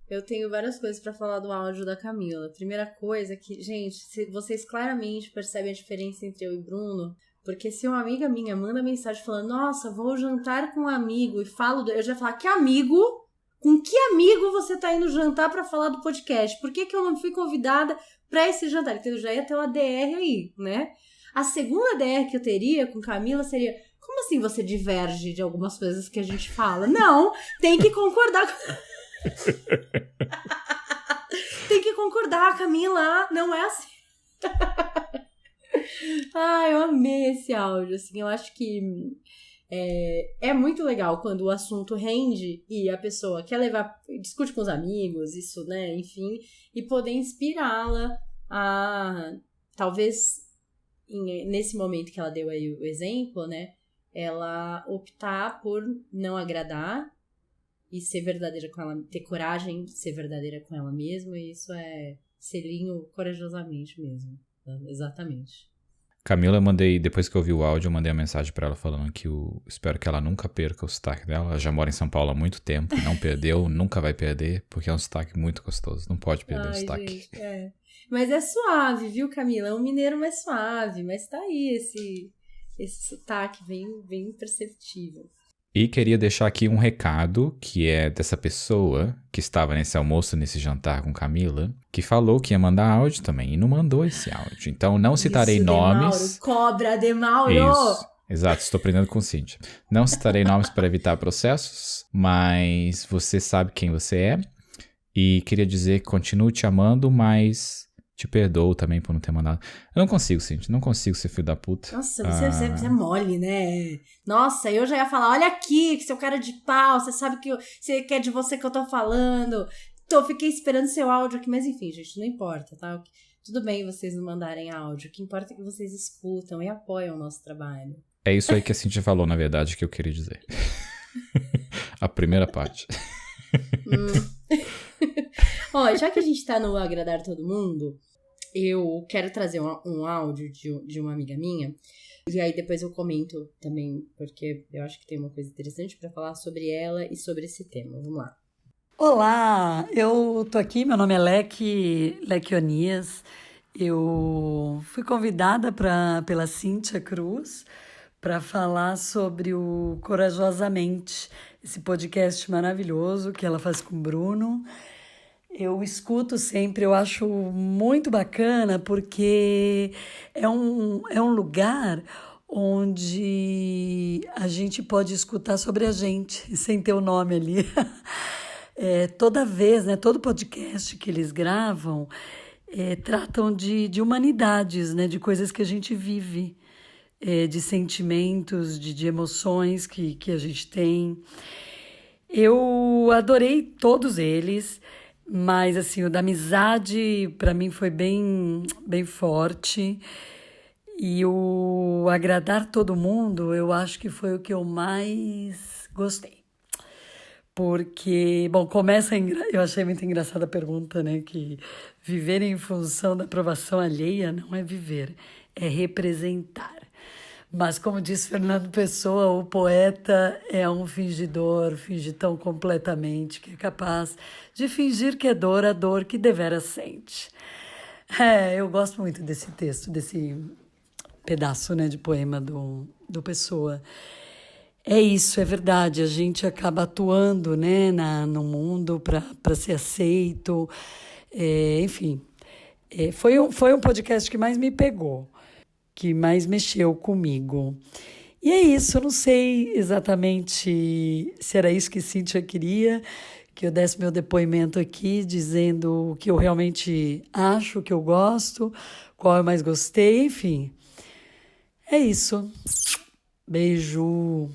Speaker 1: Eu tenho várias coisas pra falar do áudio da Camila. Primeira coisa que, gente, vocês claramente percebem a diferença entre eu e Bruno, porque se uma amiga minha manda mensagem falando, nossa, vou jantar com um amigo e falo, eu já falo, que amigo? Com que amigo você tá indo jantar pra falar do podcast? Por que eu não fui convidada pra esse jantar? Então eu já ia ter uma DR aí, né? A segunda DR que eu teria com Camila seria, como assim você diverge de algumas coisas que a gente fala? Não, tem que concordar com... Tem que concordar, Camila. Não é assim. Eu amei esse áudio. Assim, eu acho que é muito legal quando o assunto rende e a pessoa quer discute com os amigos, isso, né? Enfim, e poder inspirá-la a, talvez, nesse momento que ela deu aí o exemplo, né? Ela optar por não agradar e ser verdadeira com ela, ter coragem de ser verdadeira com ela mesma, e isso é selinho corajosamente mesmo. Exatamente.
Speaker 2: Camila, depois que eu ouvi o áudio, eu mandei uma mensagem pra ela falando que espero que ela nunca perca o sotaque dela. Ela já mora em São Paulo há muito tempo, não perdeu, nunca vai perder, porque é um sotaque muito gostoso, não pode perder o sotaque.
Speaker 1: Gente, Mas é suave, viu, Camila? É um mineiro mais suave, mas tá aí esse sotaque bem perceptível.
Speaker 2: E queria deixar aqui um recado, que é dessa pessoa que estava nesse almoço, nesse jantar com Camila, que falou que ia mandar áudio também, e não mandou esse áudio. Então não citarei nomes.
Speaker 1: Cobra, Demauro!
Speaker 2: Isso, exato, estou aprendendo com Cíntia. Não citarei nomes para evitar processos, mas você sabe quem você é. E queria dizer que continuo te amando, mas te perdoo também por não ter mandado. Eu não consigo, Cíntia, não consigo ser filho da puta.
Speaker 1: Nossa, você é mole, né? Nossa, eu já ia falar, olha aqui, que seu cara de pau, você sabe que é de você que eu tô falando. Fiquei esperando seu áudio aqui, mas enfim, gente, não importa, tá? Tudo bem vocês não mandarem áudio, o que importa é que vocês escutam e apoiam o nosso trabalho.
Speaker 2: É isso aí que a Cíntia falou, na verdade, que eu queria dizer. A primeira parte.
Speaker 1: Ó, já que a gente tá no agradar todo mundo, eu quero trazer um áudio de uma amiga minha. E aí depois eu comento também, porque eu acho que tem uma coisa interessante pra falar sobre ela e sobre esse tema. Vamos lá.
Speaker 7: Olá, eu tô aqui, meu nome é Lequionias. Eu fui convidada pela Cíntia Cruz para falar sobre o Corajosamente, esse podcast maravilhoso que ela faz com o Bruno. Eu escuto sempre, eu acho muito bacana, porque é um lugar onde a gente pode escutar sobre a gente, sem ter o nome ali. Toda vez, né, todo podcast que eles gravam, tratam de humanidades, né, de coisas que a gente vive, de sentimentos, de emoções que a gente tem. Eu adorei todos eles. Mas, assim, o da amizade, para mim, foi bem forte. E o agradar todo mundo, eu acho que foi o que eu mais gostei. Porque, bom, eu achei muito engraçada a pergunta, né? Que viver em função da aprovação alheia não é viver, é representar. Mas, como diz Fernando Pessoa, o poeta é um fingidor, finge tão completamente que é capaz de fingir que é dor a dor que deveras sente. Eu gosto muito desse texto, desse pedaço, né, de poema do Pessoa. É isso, é verdade, a gente acaba atuando, né, no mundo para ser aceito, enfim. Foi um podcast que mais me pegou, que mais mexeu comigo. E é isso, eu não sei exatamente se era isso que Cíntia queria, que eu desse meu depoimento aqui, dizendo o que eu realmente acho, o que eu gosto, qual eu mais gostei, enfim. É isso. Beijo.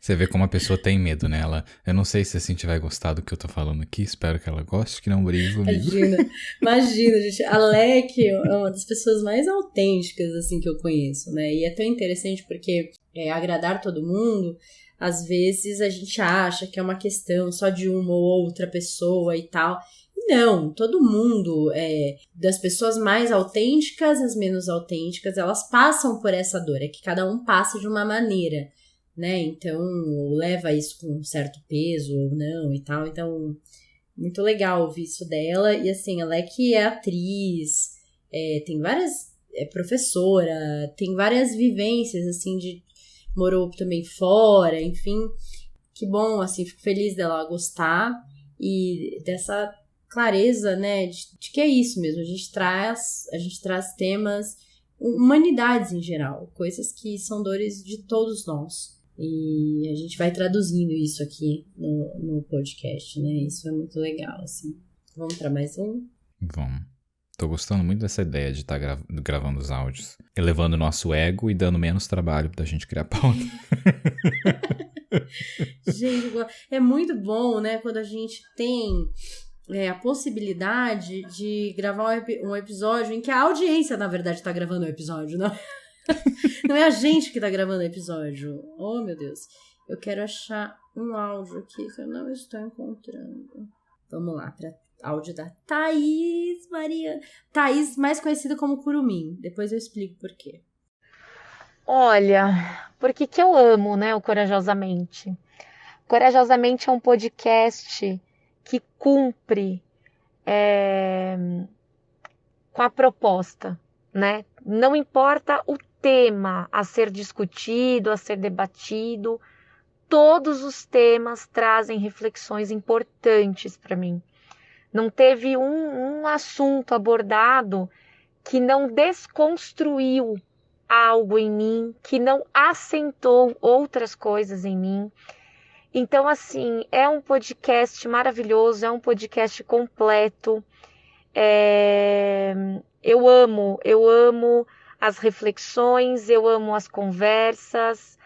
Speaker 2: Você vê como a pessoa tem medo, né? Eu não sei se a Cintia vai gostar do que eu tô falando aqui, espero que ela goste, que não brigue comigo.
Speaker 1: Imagina, gente. A Lec é uma das pessoas mais autênticas, assim, que eu conheço, né? E é tão interessante porque agradar todo mundo, às vezes a gente acha que é uma questão só de uma ou outra pessoa e tal. Não, todo mundo, das pessoas mais autênticas às menos autênticas, elas passam por essa dor, é que cada um passa de uma maneira, né? Então, leva isso com um certo peso ou não e tal. Então, muito legal ouvir isso dela. E assim, ela que é atriz, tem várias... É professora, tem várias vivências, assim, morou também fora, enfim. Que bom, assim, fico feliz dela gostar e dessa clareza, né, de que é isso mesmo. A gente traz temas, humanidades em geral, coisas que são dores de todos nós. E a gente vai traduzindo isso aqui no podcast, né? Isso é muito legal, assim. Vamos para mais um?
Speaker 2: Vamos. Tô gostando muito dessa ideia de estar gravando os áudios, elevando o nosso ego e dando menos trabalho pra gente criar pauta.
Speaker 1: Gente, é muito bom, né? Quando a gente tem a possibilidade de gravar um episódio em que a audiência, na verdade, tá gravando o episódio, não? Não é a gente que tá gravando o episódio. Oh, meu Deus. Eu quero achar um áudio aqui que eu não estou encontrando. Vamos lá, para áudio da Thaís Maria. Thaís, mais conhecida como Curumim. Depois eu explico por quê.
Speaker 8: Olha, por que eu amo, né, o Corajosamente? Corajosamente é um podcast que cumpre com a proposta, né? Não importa o tema a ser discutido, a ser debatido, todos os temas trazem reflexões importantes para mim. Não teve um assunto abordado que não desconstruiu algo em mim, que não acentuou outras coisas em mim. Então, assim, é um podcast maravilhoso, é um podcast completo. Eu amo as reflexões, eu amo as conversas.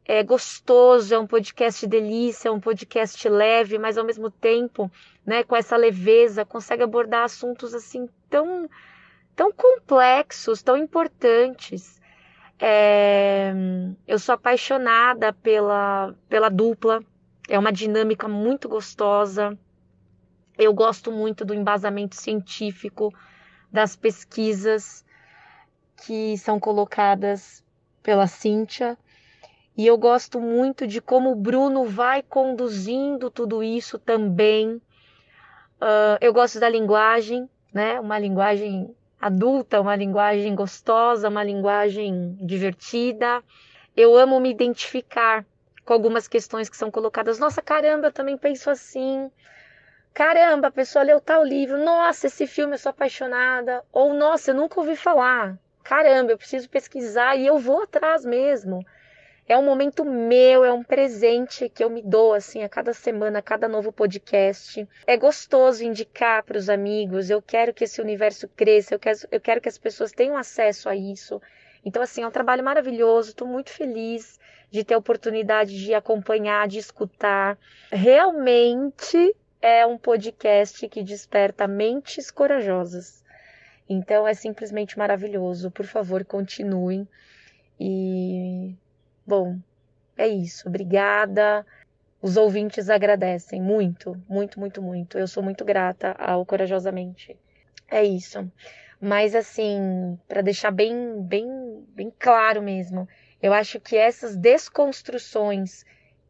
Speaker 8: É gostoso, é um podcast delícia, é um podcast leve, mas ao mesmo tempo, né, com essa leveza, consegue abordar assuntos assim tão complexos, tão importantes. Eu sou apaixonada pela dupla, é uma dinâmica muito gostosa. Eu gosto muito do embasamento científico das pesquisas que são colocadas pela Cíntia. E eu gosto muito de como o Bruno vai conduzindo tudo isso também. Eu gosto da linguagem, né? Uma linguagem adulta, uma linguagem gostosa, uma linguagem divertida. Eu amo me identificar com algumas questões que são colocadas. Nossa, caramba, eu também penso assim. Caramba, a pessoa leu tal livro. Nossa, esse filme eu sou apaixonada. Ou, nossa, eu nunca ouvi falar. Caramba, eu preciso pesquisar e eu vou atrás mesmo. É um momento meu, é um presente que eu me dou assim a cada semana, a cada novo podcast. É gostoso indicar para os amigos. Eu quero que esse universo cresça, eu quero que as pessoas tenham acesso a isso. Então, assim, é um trabalho maravilhoso. Estou muito feliz de ter a oportunidade de acompanhar, de escutar. Realmente é um podcast que desperta mentes corajosas. Então é simplesmente maravilhoso. Por favor, continuem. E, bom, é isso. Obrigada. Os ouvintes agradecem muito, muito, muito, muito. Eu sou muito grata ao Corajosamente. É isso. Mas assim, para deixar bem, bem, bem claro mesmo, eu acho que essas desconstruções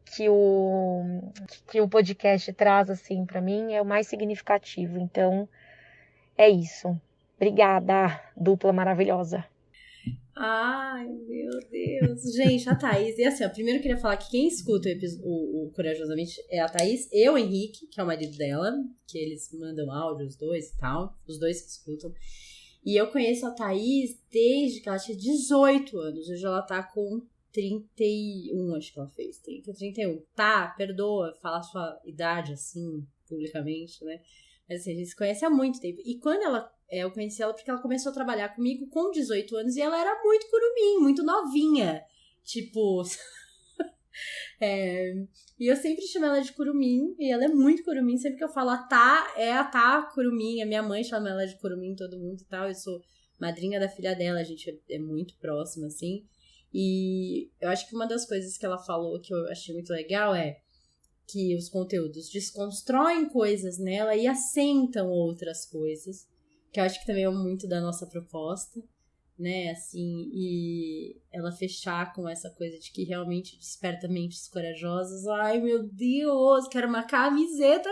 Speaker 8: que o podcast traz assim para mim é o mais significativo. Então, é isso. Obrigada, dupla maravilhosa.
Speaker 1: Ai, meu Deus. Gente, a Thaís. E assim, ó, primeiro eu queria falar que quem escuta o Corajosamente é a Thaís e o Henrique, que é o marido dela, que eles mandam áudio, os dois e tal. Os dois que escutam. E eu conheço a Thaís desde que ela tinha 18 anos. Hoje ela tá com 31, acho que ela fez. 30, 31. Tá, perdoa falar a sua idade assim, publicamente, né? Mas assim, a gente se conhece há muito tempo. E quando eu conheci ela porque ela começou a trabalhar comigo com 18 anos e ela era muito curumim, muito novinha. Tipo... E eu sempre chamo ela de curumim, e ela é muito curumim. Sempre que eu falo a Tá curumim, a minha mãe chama ela de curumim, todo mundo e tal. Eu sou madrinha da filha dela, a gente é muito próxima, assim. E eu acho que uma das coisas que ela falou que eu achei muito legal é que os conteúdos desconstroem coisas nela e assentam outras coisas, que eu acho que também é muito da nossa proposta, né, assim, e ela fechar com essa coisa de que realmente desperta mentes corajosas. Ai, meu Deus, quero uma camiseta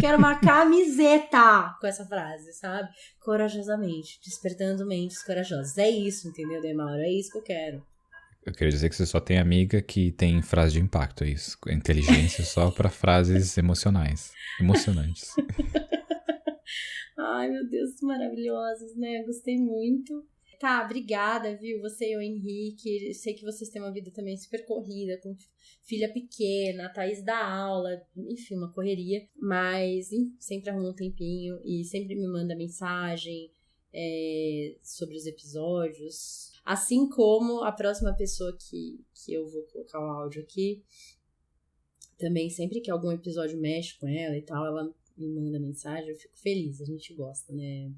Speaker 1: quero uma camiseta com essa frase, sabe? Corajosamente, despertando mentes corajosas. É isso, entendeu, Demauro? É isso que eu quero.
Speaker 2: Eu queria dizer que você só tem amiga que tem frase de impacto, é isso. Inteligência só pra frases emocionais. Emocionantes.
Speaker 1: Ai, meu Deus, maravilhosos, né? Gostei muito. Tá, obrigada, viu? Você e o Henrique. Eu sei que vocês têm uma vida também super corrida, com filha pequena, a Thaís dá aula, enfim, uma correria. Mas sempre arruma um tempinho e sempre me manda mensagem sobre os episódios. Assim como a próxima pessoa que eu vou colocar o áudio aqui, também sempre que algum episódio mexe com ela e tal, ela me manda mensagem, eu fico feliz, a gente gosta, né?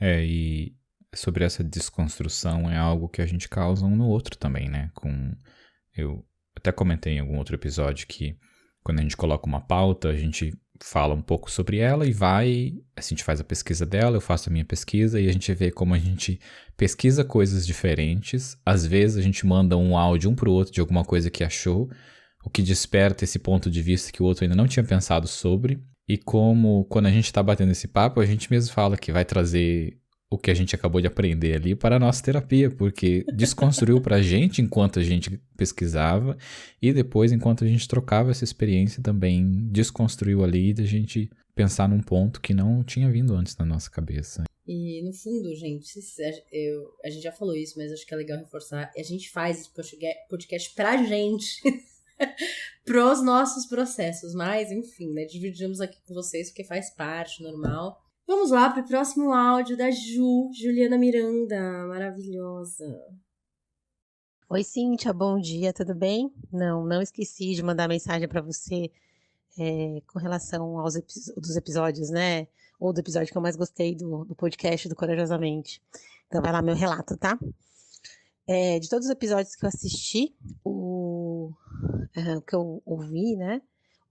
Speaker 2: E sobre essa desconstrução é algo que a gente causa um no outro também, né? Eu até comentei em algum outro episódio que quando a gente coloca uma pauta, a gente fala um pouco sobre ela e a gente faz a pesquisa dela, eu faço a minha pesquisa e a gente vê como a gente pesquisa coisas diferentes. Às vezes a gente manda um áudio um pro outro de alguma coisa que achou, o que desperta esse ponto de vista que o outro ainda não tinha pensado sobre. E como, quando a gente tá batendo esse papo, a gente mesmo fala que vai trazer o que a gente acabou de aprender ali para a nossa terapia, porque desconstruiu pra gente enquanto a gente pesquisava e depois, enquanto a gente trocava essa experiência, também desconstruiu ali da gente pensar num ponto que não tinha vindo antes na nossa cabeça.
Speaker 1: E, no fundo, gente, a gente já falou isso, mas acho que é legal reforçar, a gente faz esse podcast pra gente, pros nossos processos, mas, enfim, né, dividimos aqui com vocês porque faz parte, normal. Vamos lá para o próximo áudio da Juliana Miranda, maravilhosa.
Speaker 9: Oi, Cíntia, bom dia, tudo bem? Não esqueci de mandar mensagem para você com relação dos episódios, né? Ou do episódio que eu mais gostei do podcast do Corajosamente. Então vai lá meu relato, tá? De todos os episódios que eu assisti, o que eu ouvi, né?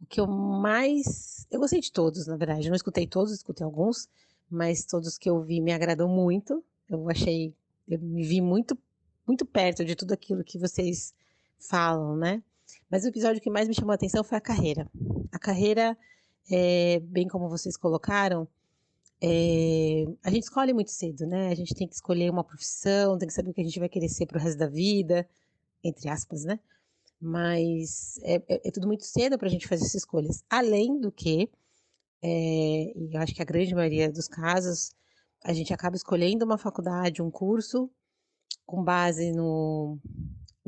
Speaker 9: O que eu mais... Eu gostei de todos, na verdade. Eu não escutei todos, escutei alguns. Mas todos que eu vi me agradou muito. Eu me vi muito, muito perto de tudo aquilo que vocês falam, né? Mas o episódio que mais me chamou a atenção foi a carreira. A carreira, bem como vocês colocaram, a gente escolhe muito cedo, né? A gente tem que escolher uma profissão, tem que saber o que a gente vai querer ser pro resto da vida, entre aspas, né? Mas é tudo muito cedo para a gente fazer essas escolhas. Além do que, e eu acho que a grande maioria dos casos, a gente acaba escolhendo uma faculdade, um curso, com base no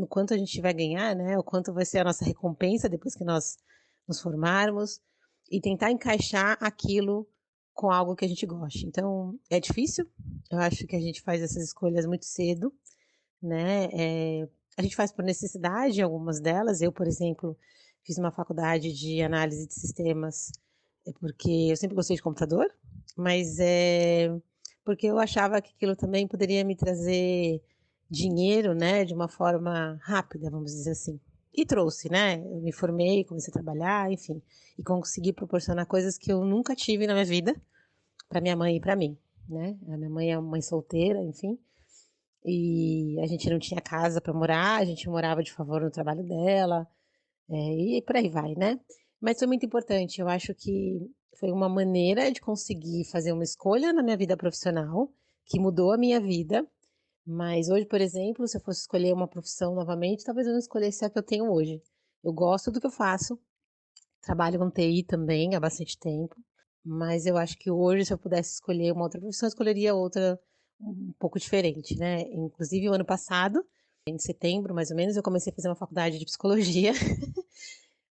Speaker 9: quanto a gente vai ganhar, né? O quanto vai ser a nossa recompensa depois que nós nos formarmos, e tentar encaixar aquilo com algo que a gente goste. Então, é difícil. Eu acho que a gente faz essas escolhas muito cedo, né? A gente faz por necessidade algumas delas. Eu, por exemplo, fiz uma faculdade de análise de sistemas porque eu sempre gostei de computador, mas porque eu achava que aquilo também poderia me trazer dinheiro, né, de uma forma rápida, vamos dizer assim. E trouxe, né? Eu me formei, comecei a trabalhar, enfim, e consegui proporcionar coisas que eu nunca tive na minha vida para minha mãe e para mim, né? A minha mãe é uma mãe solteira, enfim, e a gente não tinha casa para morar, a gente morava de favor no trabalho dela, e por aí vai, né? Mas foi muito importante, eu acho que foi uma maneira de conseguir fazer uma escolha na minha vida profissional, que mudou a minha vida, mas hoje, por exemplo, se eu fosse escolher uma profissão novamente, talvez eu não escolhesse a que eu tenho hoje. Eu gosto do que eu faço, trabalho com TI também há bastante tempo, mas eu acho que hoje, se eu pudesse escolher uma outra profissão, eu escolheria outra um pouco diferente, né? Inclusive, o ano passado, em setembro, mais ou menos, eu comecei a fazer uma faculdade de psicologia.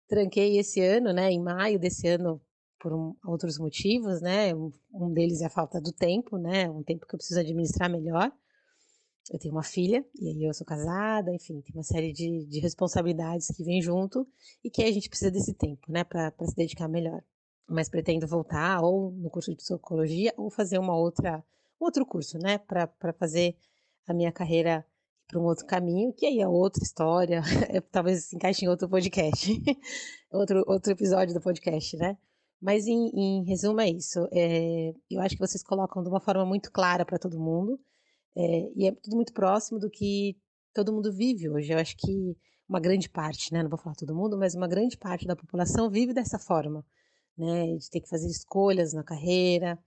Speaker 9: Tranquei esse ano, né? Em maio desse ano, por outros motivos, né? Um deles é a falta do tempo, né? Um tempo que eu preciso administrar melhor. Eu tenho uma filha, e aí eu sou casada, enfim, tem uma série de responsabilidades que vem junto e que a gente precisa desse tempo, né, para se dedicar melhor. Mas pretendo voltar ou no curso de psicologia ou fazer um outro curso, né, para fazer a minha carreira para um outro caminho, que aí é outra história, talvez se encaixe em outro podcast, outro episódio do podcast, né? Mas em resumo é isso. Eu acho que vocês colocam de uma forma muito clara para todo mundo. E é tudo muito próximo do que todo mundo vive hoje. Eu acho que uma grande parte, né, não vou falar todo mundo, mas uma grande parte da população vive dessa forma, né, de ter que fazer escolhas na carreira,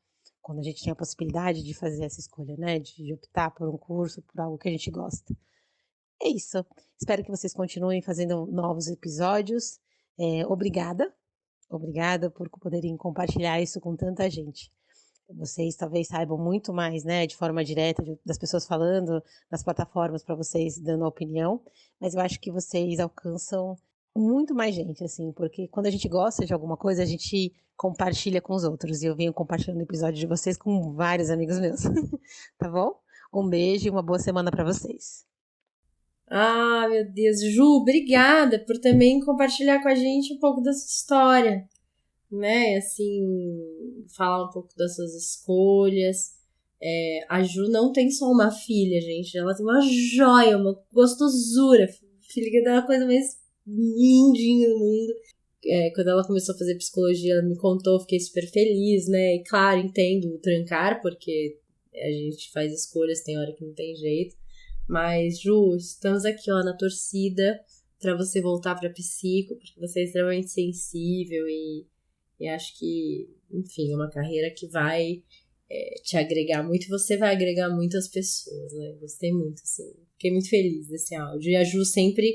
Speaker 9: quando a gente tem a possibilidade de fazer essa escolha, né, de optar por um curso, por algo que a gente gosta. É isso. Espero que vocês continuem fazendo novos episódios. Obrigada por poderem compartilhar isso com tanta gente. Vocês talvez saibam muito mais, né, de forma direta, das pessoas falando nas plataformas para vocês, dando a opinião, mas eu acho que vocês alcançam muito mais gente, assim, porque quando a gente gosta de alguma coisa, a gente compartilha com os outros, e eu venho compartilhando o episódio de vocês com vários amigos meus, tá bom? Um beijo e uma boa semana para vocês.
Speaker 1: Ah, meu Deus. Ju, obrigada por também compartilhar com a gente um pouco da sua história, né, assim, falar um pouco das suas escolhas. A Ju não tem só uma filha, gente, ela tem uma joia, uma gostosura, filha da coisa mais lindinha do mundo. Quando ela começou a fazer psicologia, ela me contou, fiquei super feliz, né, e claro, entendo o trancar, porque a gente faz escolhas, tem hora que não tem jeito, mas Ju, estamos aqui, ó, na torcida pra você voltar pra psico, porque você é extremamente sensível e acho que, enfim, é uma carreira que vai te agregar muito e você vai agregar muito às pessoas, né? Gostei muito, assim. Fiquei muito feliz desse áudio. E a Ju sempre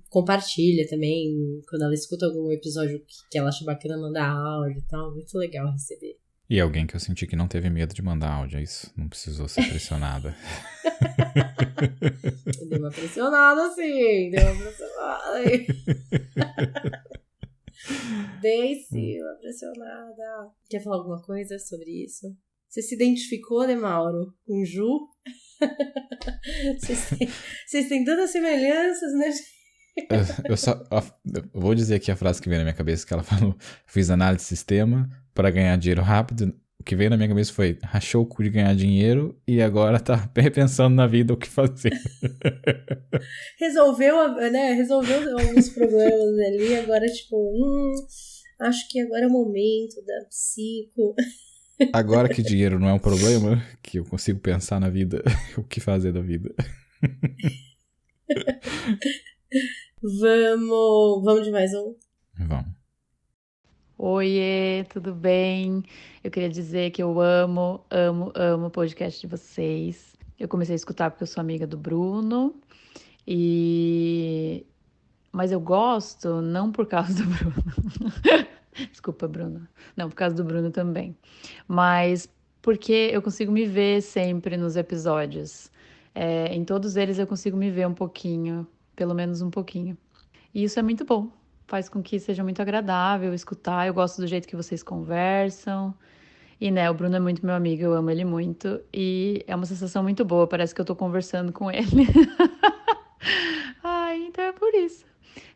Speaker 1: compartilha também, quando ela escuta algum episódio que ela acha bacana, mandar áudio e tal. Muito legal receber.
Speaker 2: E alguém que eu senti que não teve medo de mandar áudio, é isso? Não precisou ser pressionada.
Speaker 1: Deu uma pressionada, sim. Deu uma pressionada aí. Dei sim, uma pressionada. Quer falar alguma coisa sobre isso? Você se identificou, né, Mauro? Com Ju? Vocês têm tantas semelhanças, né?
Speaker 2: Eu vou dizer aqui a frase que veio na minha cabeça, que ela falou: fiz análise de sistema para ganhar dinheiro rápido. O que veio na minha cabeça foi: rachou o cu de ganhar dinheiro e agora tá repensando na vida o que fazer.
Speaker 1: Resolveu alguns problemas ali, agora tipo, acho que agora é o momento da psico.
Speaker 2: Agora que dinheiro não é um problema, que eu consigo pensar na vida, o que fazer da vida.
Speaker 1: Vamos de mais um?
Speaker 2: Vamos.
Speaker 3: Oiê, tudo bem? Eu queria dizer que eu amo o podcast de vocês. Eu comecei a escutar porque eu sou amiga do Bruno, mas eu gosto não por causa do Bruno. Desculpa, Bruno. Não, por causa do Bruno também. Mas porque eu consigo me ver sempre nos episódios. Em todos eles eu consigo me ver um pouquinho, pelo menos um pouquinho. E isso é muito bom. Faz com que seja muito agradável escutar. Eu gosto do jeito que vocês conversam. E, né, o Bruno é muito meu amigo, eu amo ele muito. E é uma sensação muito boa, parece que eu tô conversando com ele. Então é por isso.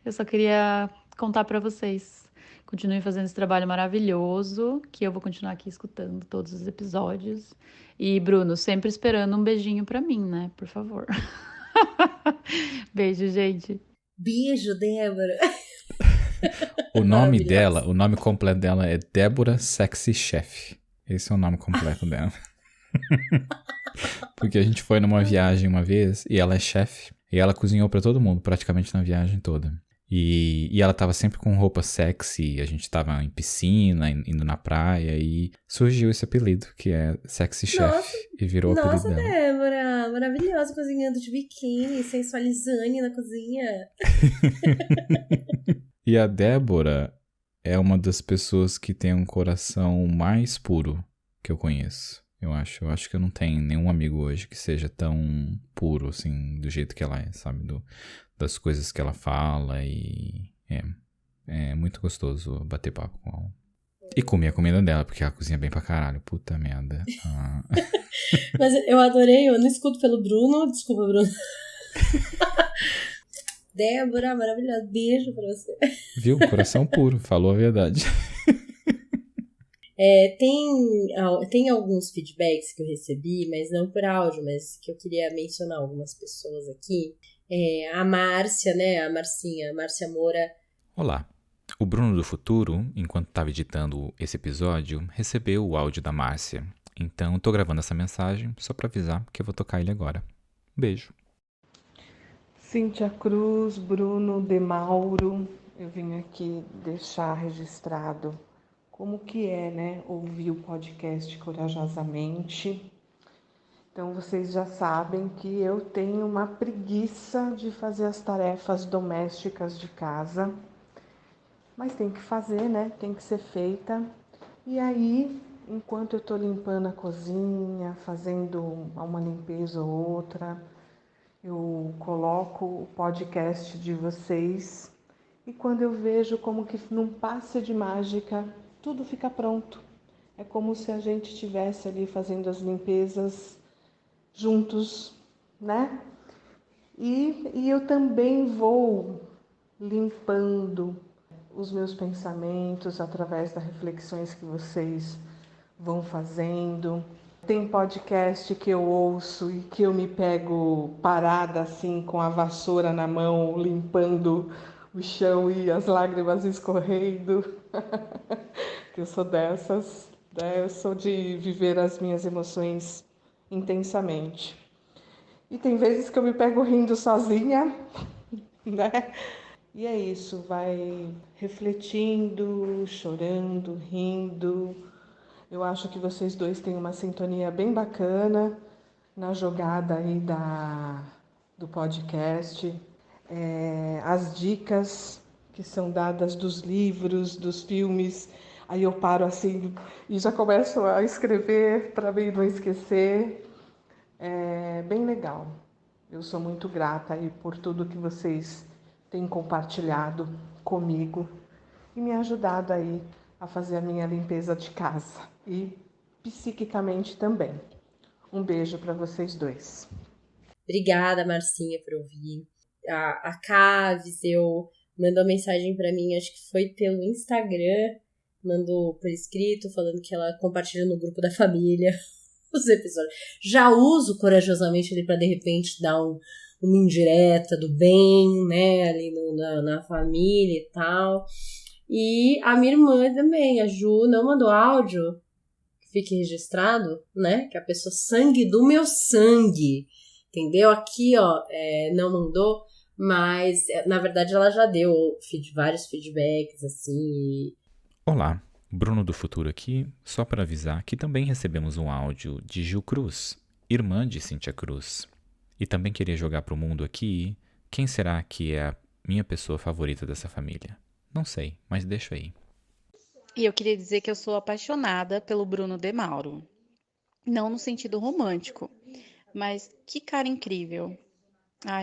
Speaker 3: Eu só queria contar pra vocês
Speaker 10: Continue fazendo esse trabalho maravilhoso, que eu vou continuar aqui escutando todos os episódios. E, Bruno, sempre esperando um beijinho pra mim, né? Por favor. Beijo, gente.
Speaker 1: Beijo, Débora.
Speaker 2: O nome
Speaker 1: Maravilhosa.
Speaker 2: dela, o nome completo dela é Débora Sexy Chef. Esse é o nome completo dela. Porque a gente foi numa viagem uma vez e ela é chefe. E ela cozinhou pra todo mundo, praticamente na viagem toda. E ela tava sempre com roupa sexy, a gente tava em piscina, indo na praia, e surgiu esse apelido, que é Sexy Chef,
Speaker 1: Nossa,
Speaker 2: e virou o apelido
Speaker 1: Nossa,
Speaker 2: dela.
Speaker 1: Débora, maravilhosa, cozinhando de biquíni, sensualizando na cozinha.
Speaker 2: E a Débora é uma das pessoas que tem um coração mais puro que eu conheço. Eu acho que eu não tenho nenhum amigo hoje que seja tão puro, assim, do jeito que ela é, sabe? Das coisas que ela fala e... É muito gostoso bater papo com ela. E comer a comida dela, porque ela cozinha bem pra caralho. Puta merda. Ah.
Speaker 1: Mas eu adorei, eu não escuto pelo Bruno. Desculpa, Bruno. Débora, maravilhosa. Beijo pra você.
Speaker 2: Viu? Coração puro. Falou a verdade.
Speaker 1: Tem alguns feedbacks que eu recebi, mas não por áudio, mas que eu queria mencionar algumas pessoas aqui. A Márcia, né? A Márcia Moura.
Speaker 2: Olá. O Bruno do Futuro, enquanto estava editando esse episódio, recebeu o áudio da Márcia. Então, tô gravando essa mensagem só pra avisar que eu vou tocar ele agora. Beijo.
Speaker 11: Cíntia Cruz, Bruno de Mauro, eu vim aqui deixar registrado como que é, né, ouvir o podcast Corajosamente. Então, vocês já sabem que eu tenho uma preguiça de fazer as tarefas domésticas de casa, mas tem que fazer, né, tem que ser feita. E aí, enquanto eu tô limpando a cozinha, fazendo uma limpeza ou outra, eu coloco o podcast de vocês e quando eu vejo como que num passe de mágica tudo fica pronto. É como se a gente estivesse ali fazendo as limpezas juntos, né? E eu também vou limpando os meus pensamentos através das reflexões que vocês vão fazendo. Tem podcast que eu ouço e que eu me pego parada assim com a vassoura na mão, limpando o chão e as lágrimas escorrendo. Que eu sou dessas, né? Eu sou de viver as minhas emoções intensamente. E tem vezes que eu me pego rindo sozinha, né? E é isso, vai refletindo, chorando, rindo. Eu acho que vocês dois têm uma sintonia bem bacana na jogada aí do podcast. As dicas que são dadas dos livros, dos filmes, aí eu paro assim e já começo a escrever para mim não esquecer. É bem legal. Eu sou muito grata aí por tudo que vocês têm compartilhado comigo e me ajudado aí a fazer a minha limpeza de casa e psiquicamente também. Um beijo para vocês dois.
Speaker 1: Obrigada, Marcinha, por ouvir. A Caves mandou uma mensagem pra mim, acho que foi pelo Instagram, mandou por escrito, falando que ela compartilha no grupo da família os episódios. Já uso corajosamente ali pra, de repente, dar uma indireta do bem, né, ali na família e tal. E a minha irmã também, a Ju, não mandou áudio, que fique registrado, né, que a pessoa sangue do meu sangue, entendeu? Aqui, ó, não mandou, mas, na verdade, ela já deu vários feedbacks, assim.
Speaker 2: Olá, Bruno do Futuro aqui, só para avisar que também recebemos um áudio de Gil Cruz, irmã de Cíntia Cruz. E também queria jogar pro mundo aqui, quem será que é a minha pessoa favorita dessa família? Não sei, mas deixa aí.
Speaker 12: E eu queria dizer que eu sou apaixonada pelo Bruno de Mauro. Não no sentido romântico, mas que cara incrível.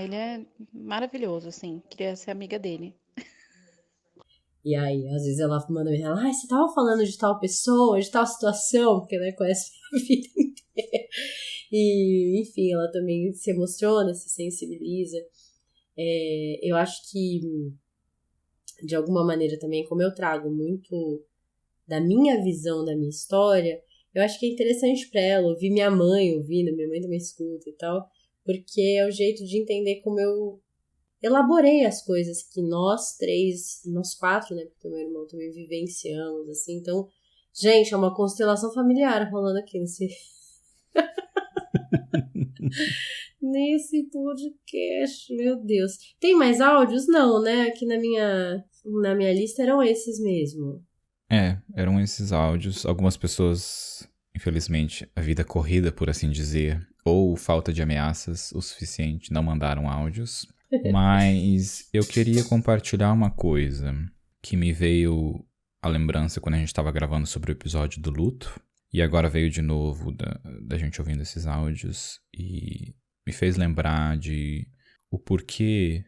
Speaker 12: Ele é maravilhoso, assim. Queria ser amiga dele.
Speaker 1: E aí, às vezes ela manda ela, você tava falando de tal pessoa, de tal situação, porque, né, conhece a vida inteira. E, enfim, ela também se emociona, se sensibiliza. Eu acho que de alguma maneira também, como eu trago muito da minha visão, da minha história, eu acho que é interessante pra ela ouvir minha mãe ouvindo, minha mãe também escuta e tal, porque é o jeito de entender como eu elaborei as coisas que nós quatro, né, porque meu irmão também vivenciamos, assim, então, gente, é uma constelação familiar rolando aqui nesse podcast, meu Deus. Tem mais áudios? Não, né, aqui na minha lista eram esses mesmo.
Speaker 2: Eram esses áudios. Algumas pessoas, infelizmente, a vida corrida, por assim dizer, ou falta de ameaças o suficiente, não mandaram áudios. Mas eu queria compartilhar uma coisa que me veio à lembrança quando a gente estava gravando sobre o episódio do luto. E agora veio de novo da gente ouvindo esses áudios e me fez lembrar de o porquê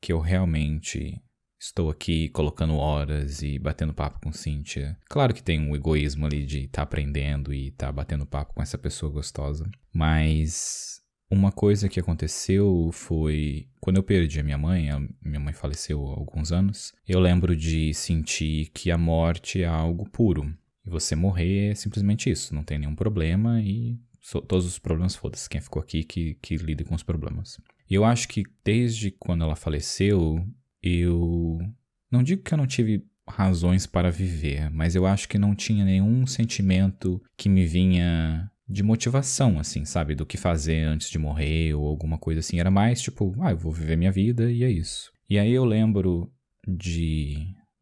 Speaker 2: que eu realmente estou aqui colocando horas e batendo papo com Cíntia. Claro que tem um egoísmo ali de estar aprendendo e estar batendo papo com essa pessoa gostosa. Mas uma coisa que aconteceu foi... Quando eu perdi a minha mãe faleceu há alguns anos, eu lembro de sentir que a morte é algo puro. E você morrer é simplesmente isso, não tem nenhum problema e todos os problemas, foda-se. Quem ficou aqui que lida com os problemas. E eu acho que desde quando ela faleceu... Eu não digo que eu não tive razões para viver, mas eu acho que não tinha nenhum sentimento que me vinha de motivação, assim, sabe? Do que fazer antes de morrer ou alguma coisa assim. Era mais tipo, eu vou viver minha vida e é isso. E aí eu lembro de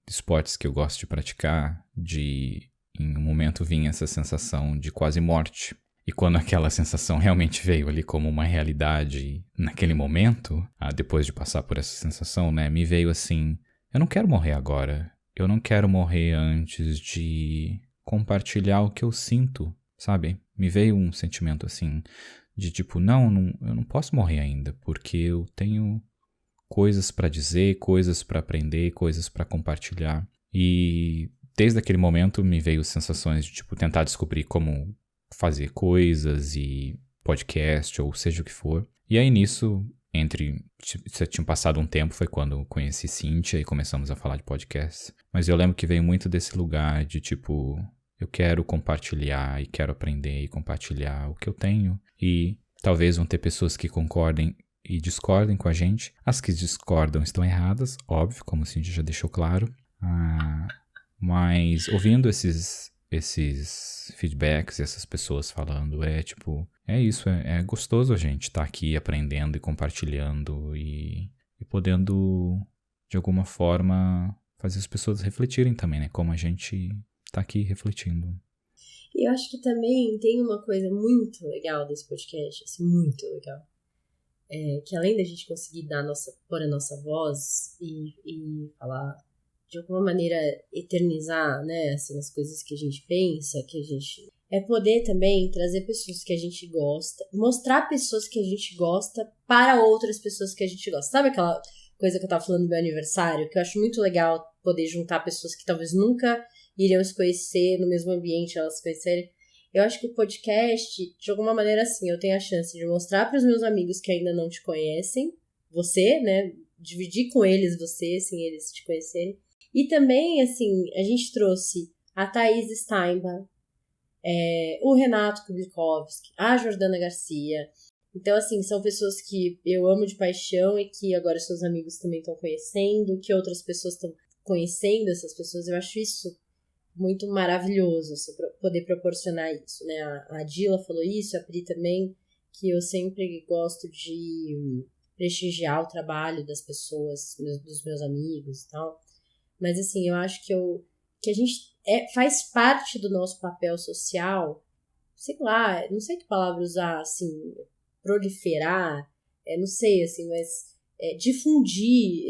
Speaker 2: esportes que eu gosto de praticar, em um momento vinha essa sensação de quase morte. E quando aquela sensação realmente veio ali como uma realidade naquele momento, depois de passar por essa sensação, né, me veio assim, eu não quero morrer agora. Eu não quero morrer antes de compartilhar o que eu sinto, sabe? Me veio um sentimento assim, de tipo, eu não posso morrer ainda, porque eu tenho coisas pra dizer, coisas pra aprender, coisas pra compartilhar. E desde aquele momento me veio sensações de tipo, tentar descobrir como fazer coisas e podcast ou seja o que for. E aí nisso, tinha passado um tempo, foi quando eu conheci Cíntia e começamos a falar de podcast. Mas eu lembro que veio muito desse lugar de tipo, eu quero compartilhar e quero aprender e compartilhar o que eu tenho. E talvez vão ter pessoas que concordem e discordem com a gente. As que discordam estão erradas, óbvio, como a Cíntia já deixou claro. Mas ouvindo esses feedbacks e essas pessoas falando, é isso, é gostoso a gente estar aqui aprendendo e compartilhando e podendo, de alguma forma, fazer as pessoas refletirem também, né? Como a gente tá aqui refletindo.
Speaker 1: E eu acho que também tem uma coisa muito legal desse podcast, assim, muito legal. Que além da gente conseguir pôr a nossa voz e falar, de alguma maneira, eternizar, né, assim, as coisas que a gente pensa, é poder também trazer pessoas que a gente gosta, mostrar pessoas que a gente gosta para outras pessoas que a gente gosta. Sabe aquela coisa que eu tava falando do meu aniversário, que eu acho muito legal poder juntar pessoas que talvez nunca iriam se conhecer no mesmo ambiente, elas se conhecerem. Eu acho que o podcast, de alguma maneira, assim, eu tenho a chance de mostrar para os meus amigos que ainda não te conhecem, você, né, dividir com eles você, sem eles te conhecerem. E também, assim, a gente trouxe a Thaís Steinbach, o Renato Kublikowski, a Jordana Garcia. Então, assim, são pessoas que eu amo de paixão e que agora seus amigos também estão conhecendo, que outras pessoas estão conhecendo essas pessoas. Eu acho isso muito maravilhoso, assim, poder proporcionar isso, né? A Dila falou isso, a Pri também, que eu sempre gosto de prestigiar o trabalho das pessoas, dos meus amigos e tal. Mas, assim, eu acho que a gente faz parte do nosso papel social, sei lá, não sei que palavra usar, assim, proliferar, não sei, assim, mas difundir.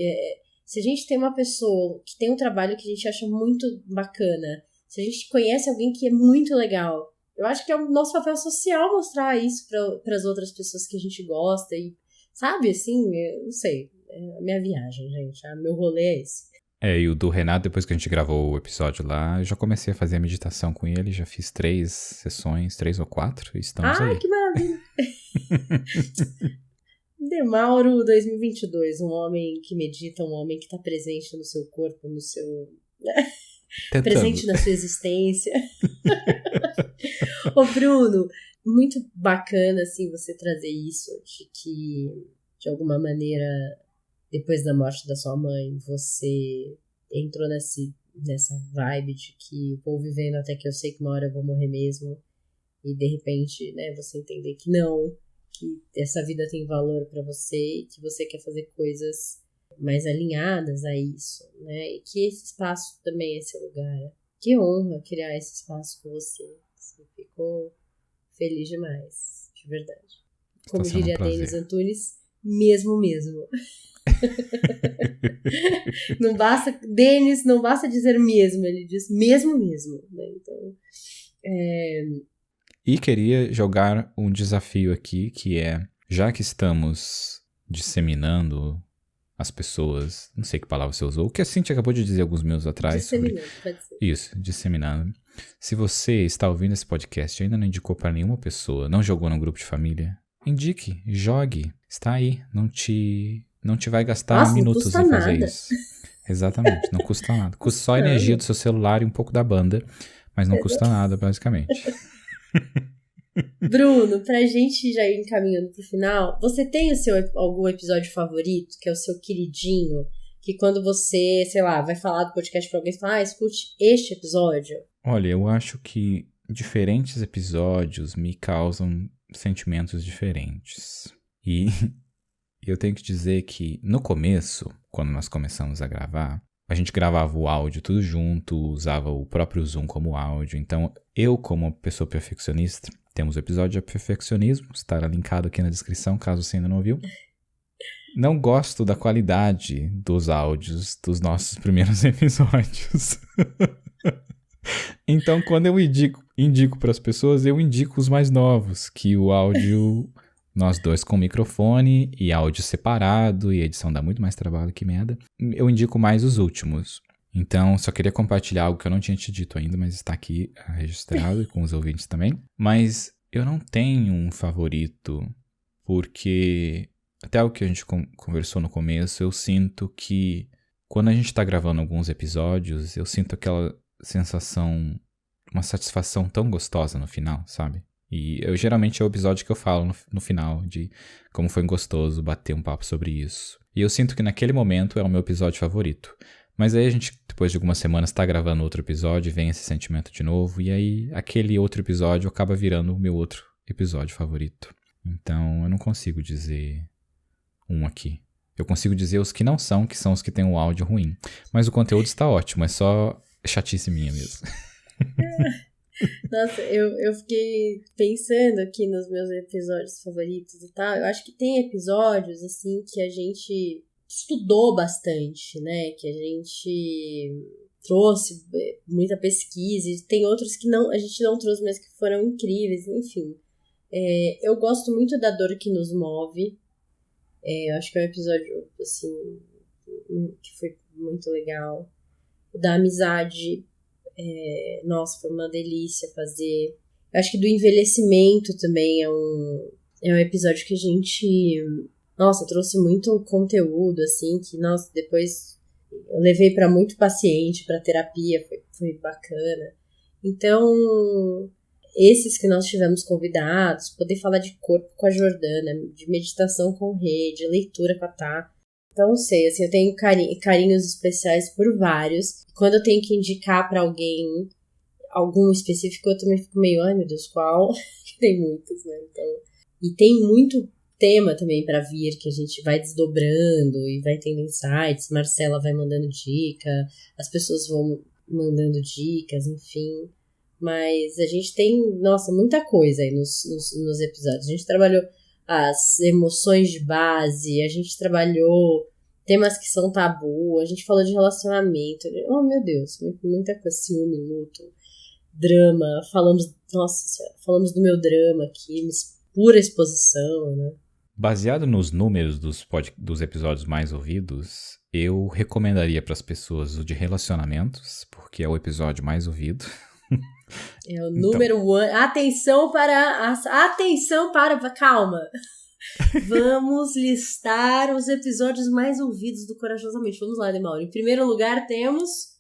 Speaker 1: Se a gente tem uma pessoa que tem um trabalho que a gente acha muito bacana, se a gente conhece alguém que é muito legal, eu acho que é o nosso papel social mostrar isso para as outras pessoas que a gente gosta e, sabe, assim, eu não sei, é a minha viagem, gente, meu rolê é esse.
Speaker 2: E o do Renato, depois que a gente gravou o episódio lá, eu já comecei a fazer a meditação com ele, já fiz 3 sessões, 3 ou 4, e estamos aí.
Speaker 1: Ai, que maravilha! Demauro 2022, um homem que medita, um homem que tá presente no seu corpo, no seu... presente na sua existência. Ô, Bruno, muito bacana, assim, você trazer isso, de que, de alguma maneira, depois da morte da sua mãe, você entrou nessa vibe de que vou vivendo até que eu sei que uma hora eu vou morrer mesmo, e de repente, né, você entender que não, que essa vida tem valor pra você, e que você quer fazer coisas mais alinhadas a isso, né, e que esse espaço também é esse lugar. Que honra criar esse espaço com você. Você ficou feliz demais, de verdade. Como diria Denis Antunes, mesmo. Não basta, Denis, não basta dizer mesmo, ele diz mesmo, né? Então,
Speaker 2: E queria jogar um desafio aqui, que é, já que estamos disseminando as pessoas, não sei que palavra você usou, o que a Cíntia acabou de dizer alguns minutos atrás.
Speaker 1: Disseminando, pode ser.
Speaker 2: Isso, disseminando. Se você está ouvindo esse podcast e ainda não indicou para nenhuma pessoa, não jogou no grupo de família, indique, jogue, está aí, não te vai gastar minutos em fazer isso. Exatamente, não custa nada. Custa só a energia do seu celular e um pouco da banda, mas não custa nada, basicamente.
Speaker 1: Bruno, pra gente já ir encaminhando pro final, você tem algum episódio favorito, que é o seu queridinho, que quando você, sei lá, vai falar do podcast pra alguém, você fala, escute este episódio?
Speaker 2: Olha, eu acho que diferentes episódios me causam sentimentos diferentes. E eu tenho que dizer que no começo, quando nós começamos a gravar, a gente gravava o áudio tudo junto, usava o próprio Zoom como áudio. Então, eu, como pessoa perfeccionista, temos o episódio de perfeccionismo, estará linkado aqui na descrição, caso você ainda não viu. Não gosto da qualidade dos áudios dos nossos primeiros episódios. Então, quando eu indico para as pessoas, eu indico os mais novos, que o áudio, nós dois com microfone e áudio separado, e a edição dá muito mais trabalho, que merda. Eu indico mais os últimos. Então, só queria compartilhar algo que eu não tinha te dito ainda, mas está aqui registrado e com os ouvintes também. Mas eu não tenho um favorito, porque até o que a gente conversou no começo, eu sinto que quando a gente está gravando alguns episódios, eu sinto aquela sensação, uma satisfação tão gostosa no final, sabe? E geralmente é o episódio que eu falo no final, de como foi gostoso bater um papo sobre isso. E eu sinto que naquele momento é o meu episódio favorito. Mas aí a gente, depois de algumas semanas, tá gravando outro episódio e vem esse sentimento de novo. E aí aquele outro episódio acaba virando o meu outro episódio favorito. Então eu não consigo dizer um aqui. Eu consigo dizer os que não são, que são os que têm um áudio ruim. Mas o conteúdo está ótimo, é só chatice minha mesmo.
Speaker 1: Nossa, eu fiquei pensando aqui nos meus episódios favoritos e tal. Eu acho que tem episódios, assim, que a gente estudou bastante, né? Que a gente trouxe muita pesquisa. E tem outros que a gente não trouxe, mas que foram incríveis, enfim. Eu gosto muito da Dor que Nos Move. Eu acho que é um episódio, assim, que foi muito legal. O da amizade, nossa, foi uma delícia fazer. Eu acho que do envelhecimento também é um episódio que a gente, nossa, trouxe muito conteúdo, assim, que, nossa, depois eu levei pra muito paciente, pra terapia, foi bacana. Então, esses que nós tivemos convidados, poder falar de corpo com a Jordana, de meditação com o Rê, de leitura com a Tá. Então, não sei, assim, eu tenho carinhos especiais por vários. Quando eu tenho que indicar pra alguém algum específico, eu também fico meio, ai meu Deus, qual? Tem muitos, né? Então, e tem muito tema também pra vir, que a gente vai desdobrando e vai tendo insights. Marcela vai mandando dica, as pessoas vão mandando dicas, enfim. Mas a gente tem, nossa, muita coisa aí nos episódios. A gente trabalhou as emoções de base, a gente trabalhou temas que são tabu, a gente falou de relacionamento, oh meu Deus, muita coisa, ciúme, luto, drama, falamos do meu drama aqui, pura exposição, né?
Speaker 2: Baseado nos números dos episódios mais ouvidos, eu recomendaria para as pessoas o de relacionamentos, porque é o episódio mais ouvido.
Speaker 1: É o número 1. Atenção para... Calma. Vamos listar os episódios mais ouvidos do Corajosamente. Vamos lá, Demauro. Em primeiro lugar temos...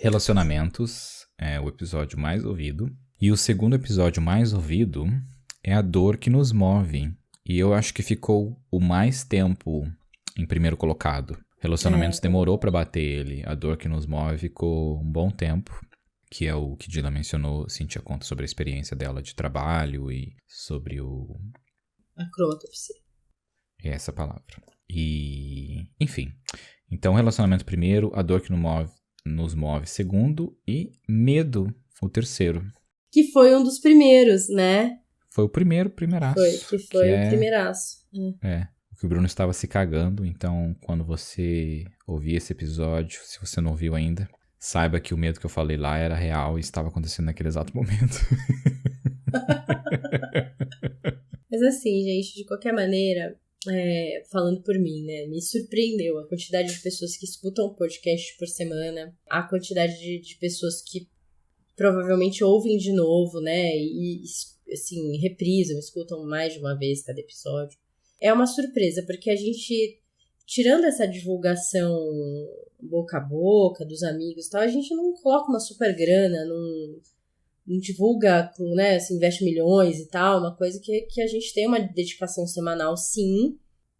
Speaker 2: Relacionamentos é o episódio mais ouvido. E o segundo episódio mais ouvido é A Dor que Nos Move. E eu acho que ficou o mais tempo em primeiro colocado. Relacionamentos demorou pra bater ele. A Dor que Nos Move ficou um bom tempo. Que é o que Dila mencionou. Cíntia conta sobre a experiência dela de trabalho e sobre o...
Speaker 1: acromatopsia.
Speaker 2: É essa palavra. E... enfim. Então, relacionamento primeiro. A Dor que nos move segundo. E Medo, o terceiro.
Speaker 1: Que foi um dos primeiros, né?
Speaker 2: Foi o primeiraço.
Speaker 1: Foi o primeiraço.
Speaker 2: É. O Bruno estava se cagando, então quando você ouvir esse episódio, se você não ouviu ainda, saiba que o medo que eu falei lá era real e estava acontecendo naquele exato momento.
Speaker 1: Mas assim, gente, de qualquer maneira, falando por mim, né, me surpreendeu a quantidade de pessoas que escutam o podcast por semana, a quantidade de pessoas que provavelmente ouvem de novo, né, e assim, reprisam, escutam mais de uma vez cada episódio. É uma surpresa, porque a gente, tirando essa divulgação boca a boca, dos amigos e tal, a gente não coloca uma super grana, não divulga, né, se investe milhões e tal, uma coisa que a gente tem uma dedicação semanal, sim,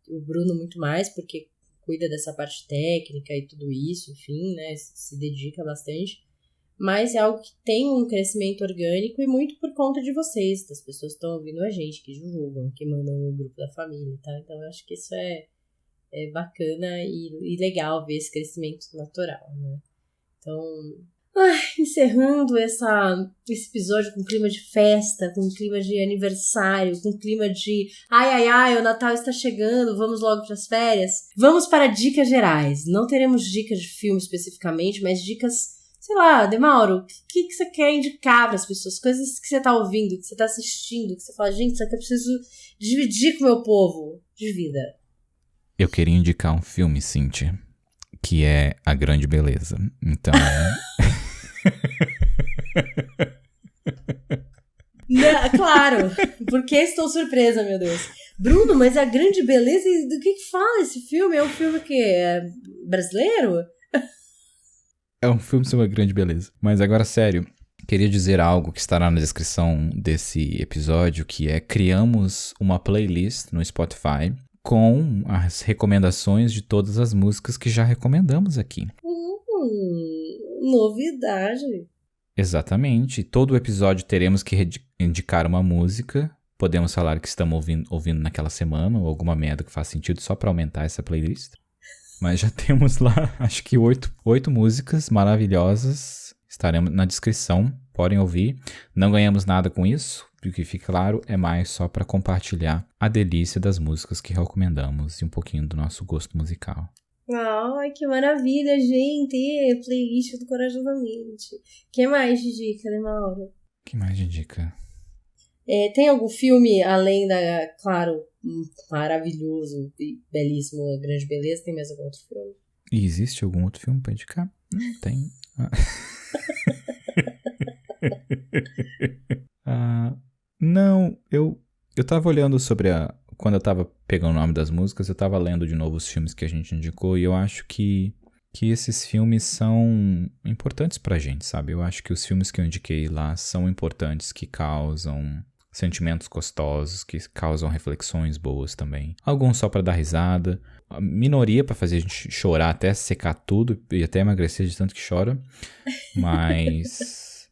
Speaker 1: o Bruno muito mais, porque cuida dessa parte técnica e tudo isso, enfim, né, se dedica bastante. Mas é algo que tem um crescimento orgânico e muito por conta de vocês, das pessoas que estão ouvindo a gente, que divulgam, que mandam no grupo da família, tá? Então eu acho que isso é bacana e legal ver esse crescimento natural, né? Então, encerrando esse episódio com clima de festa, com clima de aniversário, com clima de ai, o Natal está chegando, vamos logo para as férias. Vamos para dicas gerais. Não teremos dicas de filme especificamente, mas dicas... sei lá, Demauro, o que você quer indicar para as pessoas? Coisas que você tá ouvindo, que você tá assistindo, que você fala, gente, isso aqui eu preciso dividir com o meu povo de vida.
Speaker 2: Eu queria indicar um filme, Cíntia, que é A Grande Beleza. Então...
Speaker 1: Não, claro, porque estou surpresa, meu Deus. Bruno, mas A Grande Beleza, do que fala esse filme? É um filme que é brasileiro?
Speaker 2: É um filme sobre a grande beleza. Mas agora, sério, queria dizer algo que estará na descrição desse episódio, que é: criamos uma playlist no Spotify com as recomendações de todas as músicas que já recomendamos aqui.
Speaker 1: Novidade.
Speaker 2: Exatamente. Todo episódio teremos que indicar uma música. Podemos falar que estamos ouvindo naquela semana, ou alguma merda que faz sentido só para aumentar essa playlist. Mas já temos lá, acho que 8 músicas maravilhosas. Estaremos na descrição, podem ouvir. Não ganhamos nada com isso, o que fica claro é mais só para compartilhar a delícia das músicas que recomendamos e um pouquinho do nosso gosto musical.
Speaker 1: Ai, que maravilha, gente! Playlist do Corajosamente. O que mais de dica, né, Mauro?
Speaker 2: Que mais de dica?
Speaker 1: Tem algum filme, além da, claro, maravilhoso e belíssimo A Grande Beleza, tem mais algum outro filme?
Speaker 2: E existe algum outro filme pra indicar? Não tem. Não, eu tava olhando sobre quando eu tava pegando o nome das músicas, eu tava lendo de novo os filmes que a gente indicou, e eu acho que esses filmes são importantes pra gente, sabe? Eu acho que os filmes que eu indiquei lá são importantes, que causam sentimentos gostosos, que causam reflexões boas também. Alguns só pra dar risada, a minoria pra fazer a gente chorar até secar tudo e até emagrecer de tanto que chora. Mas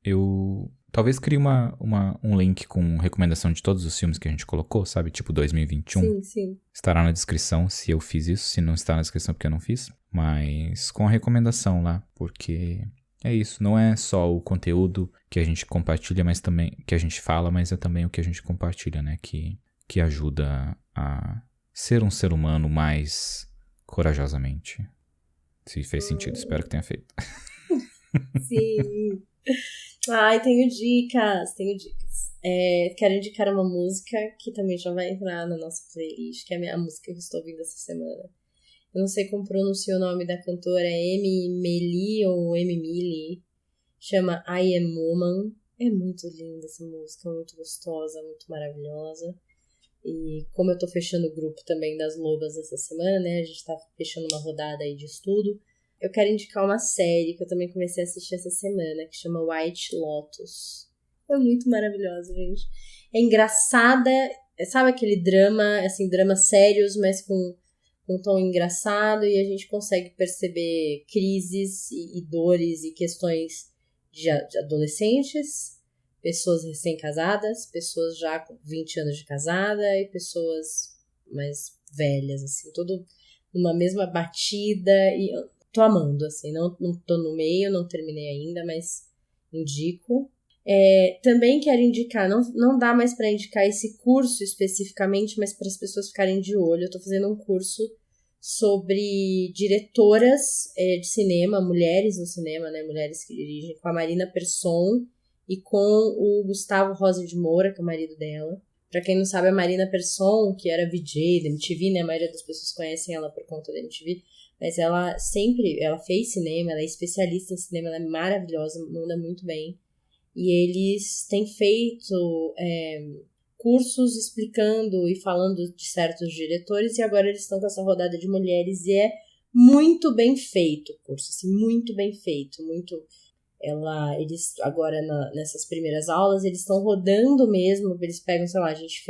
Speaker 2: eu talvez crie um link com recomendação de todos os filmes que a gente colocou, sabe? Tipo 2021.
Speaker 1: Sim.
Speaker 2: Estará na descrição se eu fiz isso, se não está na descrição porque eu não fiz. Mas com a recomendação lá, porque é isso, não é só o conteúdo que a gente compartilha, mas também que a gente fala, mas é também o que a gente compartilha, né? Que ajuda a ser um ser humano mais corajosamente. Se fez sentido, espero que tenha feito.
Speaker 1: Sim. Ai, tenho dicas. Quero indicar uma música que também já vai entrar na nossa playlist, que é a música que eu estou ouvindo essa semana. Eu não sei como pronunciar o nome da cantora, Emily ou Emily. Chama I Am Woman. É muito linda essa música, muito gostosa, muito maravilhosa. E como eu tô fechando o grupo também das lobas essa semana, né? A gente tá fechando uma rodada aí de estudo. Eu quero indicar uma série que eu também comecei a assistir essa semana, que chama White Lotus. É muito maravilhosa, gente. É engraçada, sabe aquele drama, assim, dramas sérios, mas com um tom engraçado, e a gente consegue perceber crises e dores e questões de adolescentes, pessoas recém-casadas, pessoas já com 20 anos de casada e pessoas mais velhas, assim, tudo numa mesma batida, e tô amando, assim, não tô no meio, não terminei ainda, mas indico. Também quero indicar, não dá mais para indicar esse curso especificamente, mas para as pessoas ficarem de olho. Eu tô fazendo um curso sobre diretoras de cinema, mulheres no cinema, né, mulheres que dirigem, com a Marina Persson e com o Gustavo Rosa de Moura, que é o marido dela. Pra quem não sabe, a Marina Persson, que era VJ da MTV, né, a maioria das pessoas conhecem ela por conta da MTV, mas ela fez cinema, ela é especialista em cinema, ela é maravilhosa, manda muito bem. E eles têm feito cursos explicando e falando de certos diretores, e agora eles estão com essa rodada de mulheres, e é muito bem feito o curso, assim, muito bem feito, eles agora nessas primeiras aulas, eles estão rodando mesmo, eles pegam, sei lá, a gente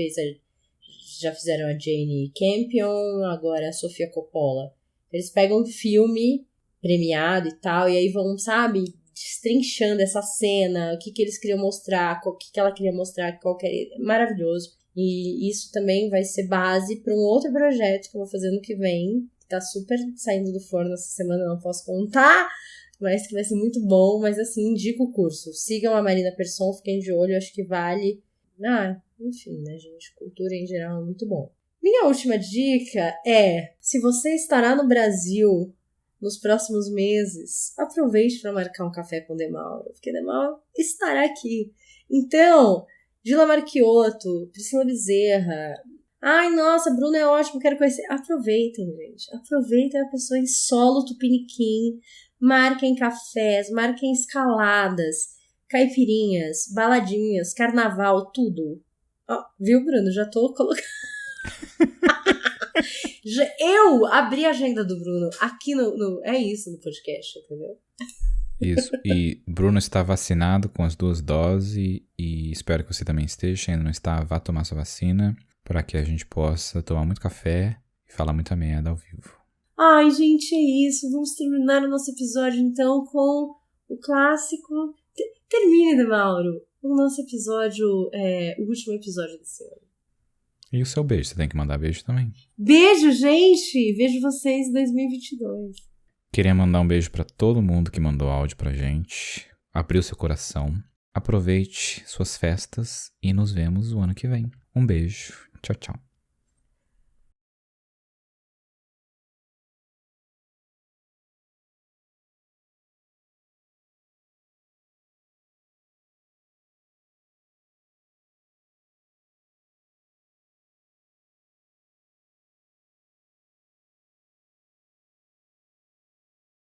Speaker 1: já fizeram a Jane Campion, agora a Sofia Coppola, eles pegam um filme premiado e tal, e aí vão, sabe, destrinchando essa cena, o que eles queriam mostrar, o que ela queria mostrar, maravilhoso. E isso também vai ser base para um outro projeto que eu vou fazer no que vem, que tá super saindo do forno essa semana, não posso contar, mas que vai ser muito bom. Mas assim, indico o curso. Sigam a Marina Persson, fiquem de olho, acho que vale. Enfim, né, gente? Cultura em geral é muito bom. Minha última dica é, se você estará no Brasil nos próximos meses, aproveite para marcar um café com o Demauro, porque Demauro estará aqui. Então, Dila Marchiotto, Priscila Bezerra, ai, nossa, Bruno é ótimo, quero conhecer. Aproveitem, gente. Aproveitem a pessoa em solo tupiniquim, marquem cafés, marquem escaladas, caipirinhas, baladinhas, carnaval, tudo. Viu, Bruno? Já tô colocando... Eu abri a agenda do Bruno aqui é isso no podcast, entendeu?
Speaker 2: Isso, e Bruno está vacinado com as 2 doses e espero que você também esteja, ainda não está, vá tomar sua vacina para que a gente possa tomar muito café e falar muita merda ao vivo.
Speaker 1: Ai, gente, é isso, vamos terminar o nosso episódio então com o clássico. Termine, Demauro, o nosso episódio, o último episódio desse ano.
Speaker 2: E o seu beijo, você tem que mandar beijo também.
Speaker 1: Beijo, gente! Vejo vocês em 2022.
Speaker 2: Queria mandar um beijo pra todo mundo que mandou áudio pra gente. Abriu seu coração. Aproveite suas festas e nos vemos o ano que vem. Um beijo. Tchau, tchau.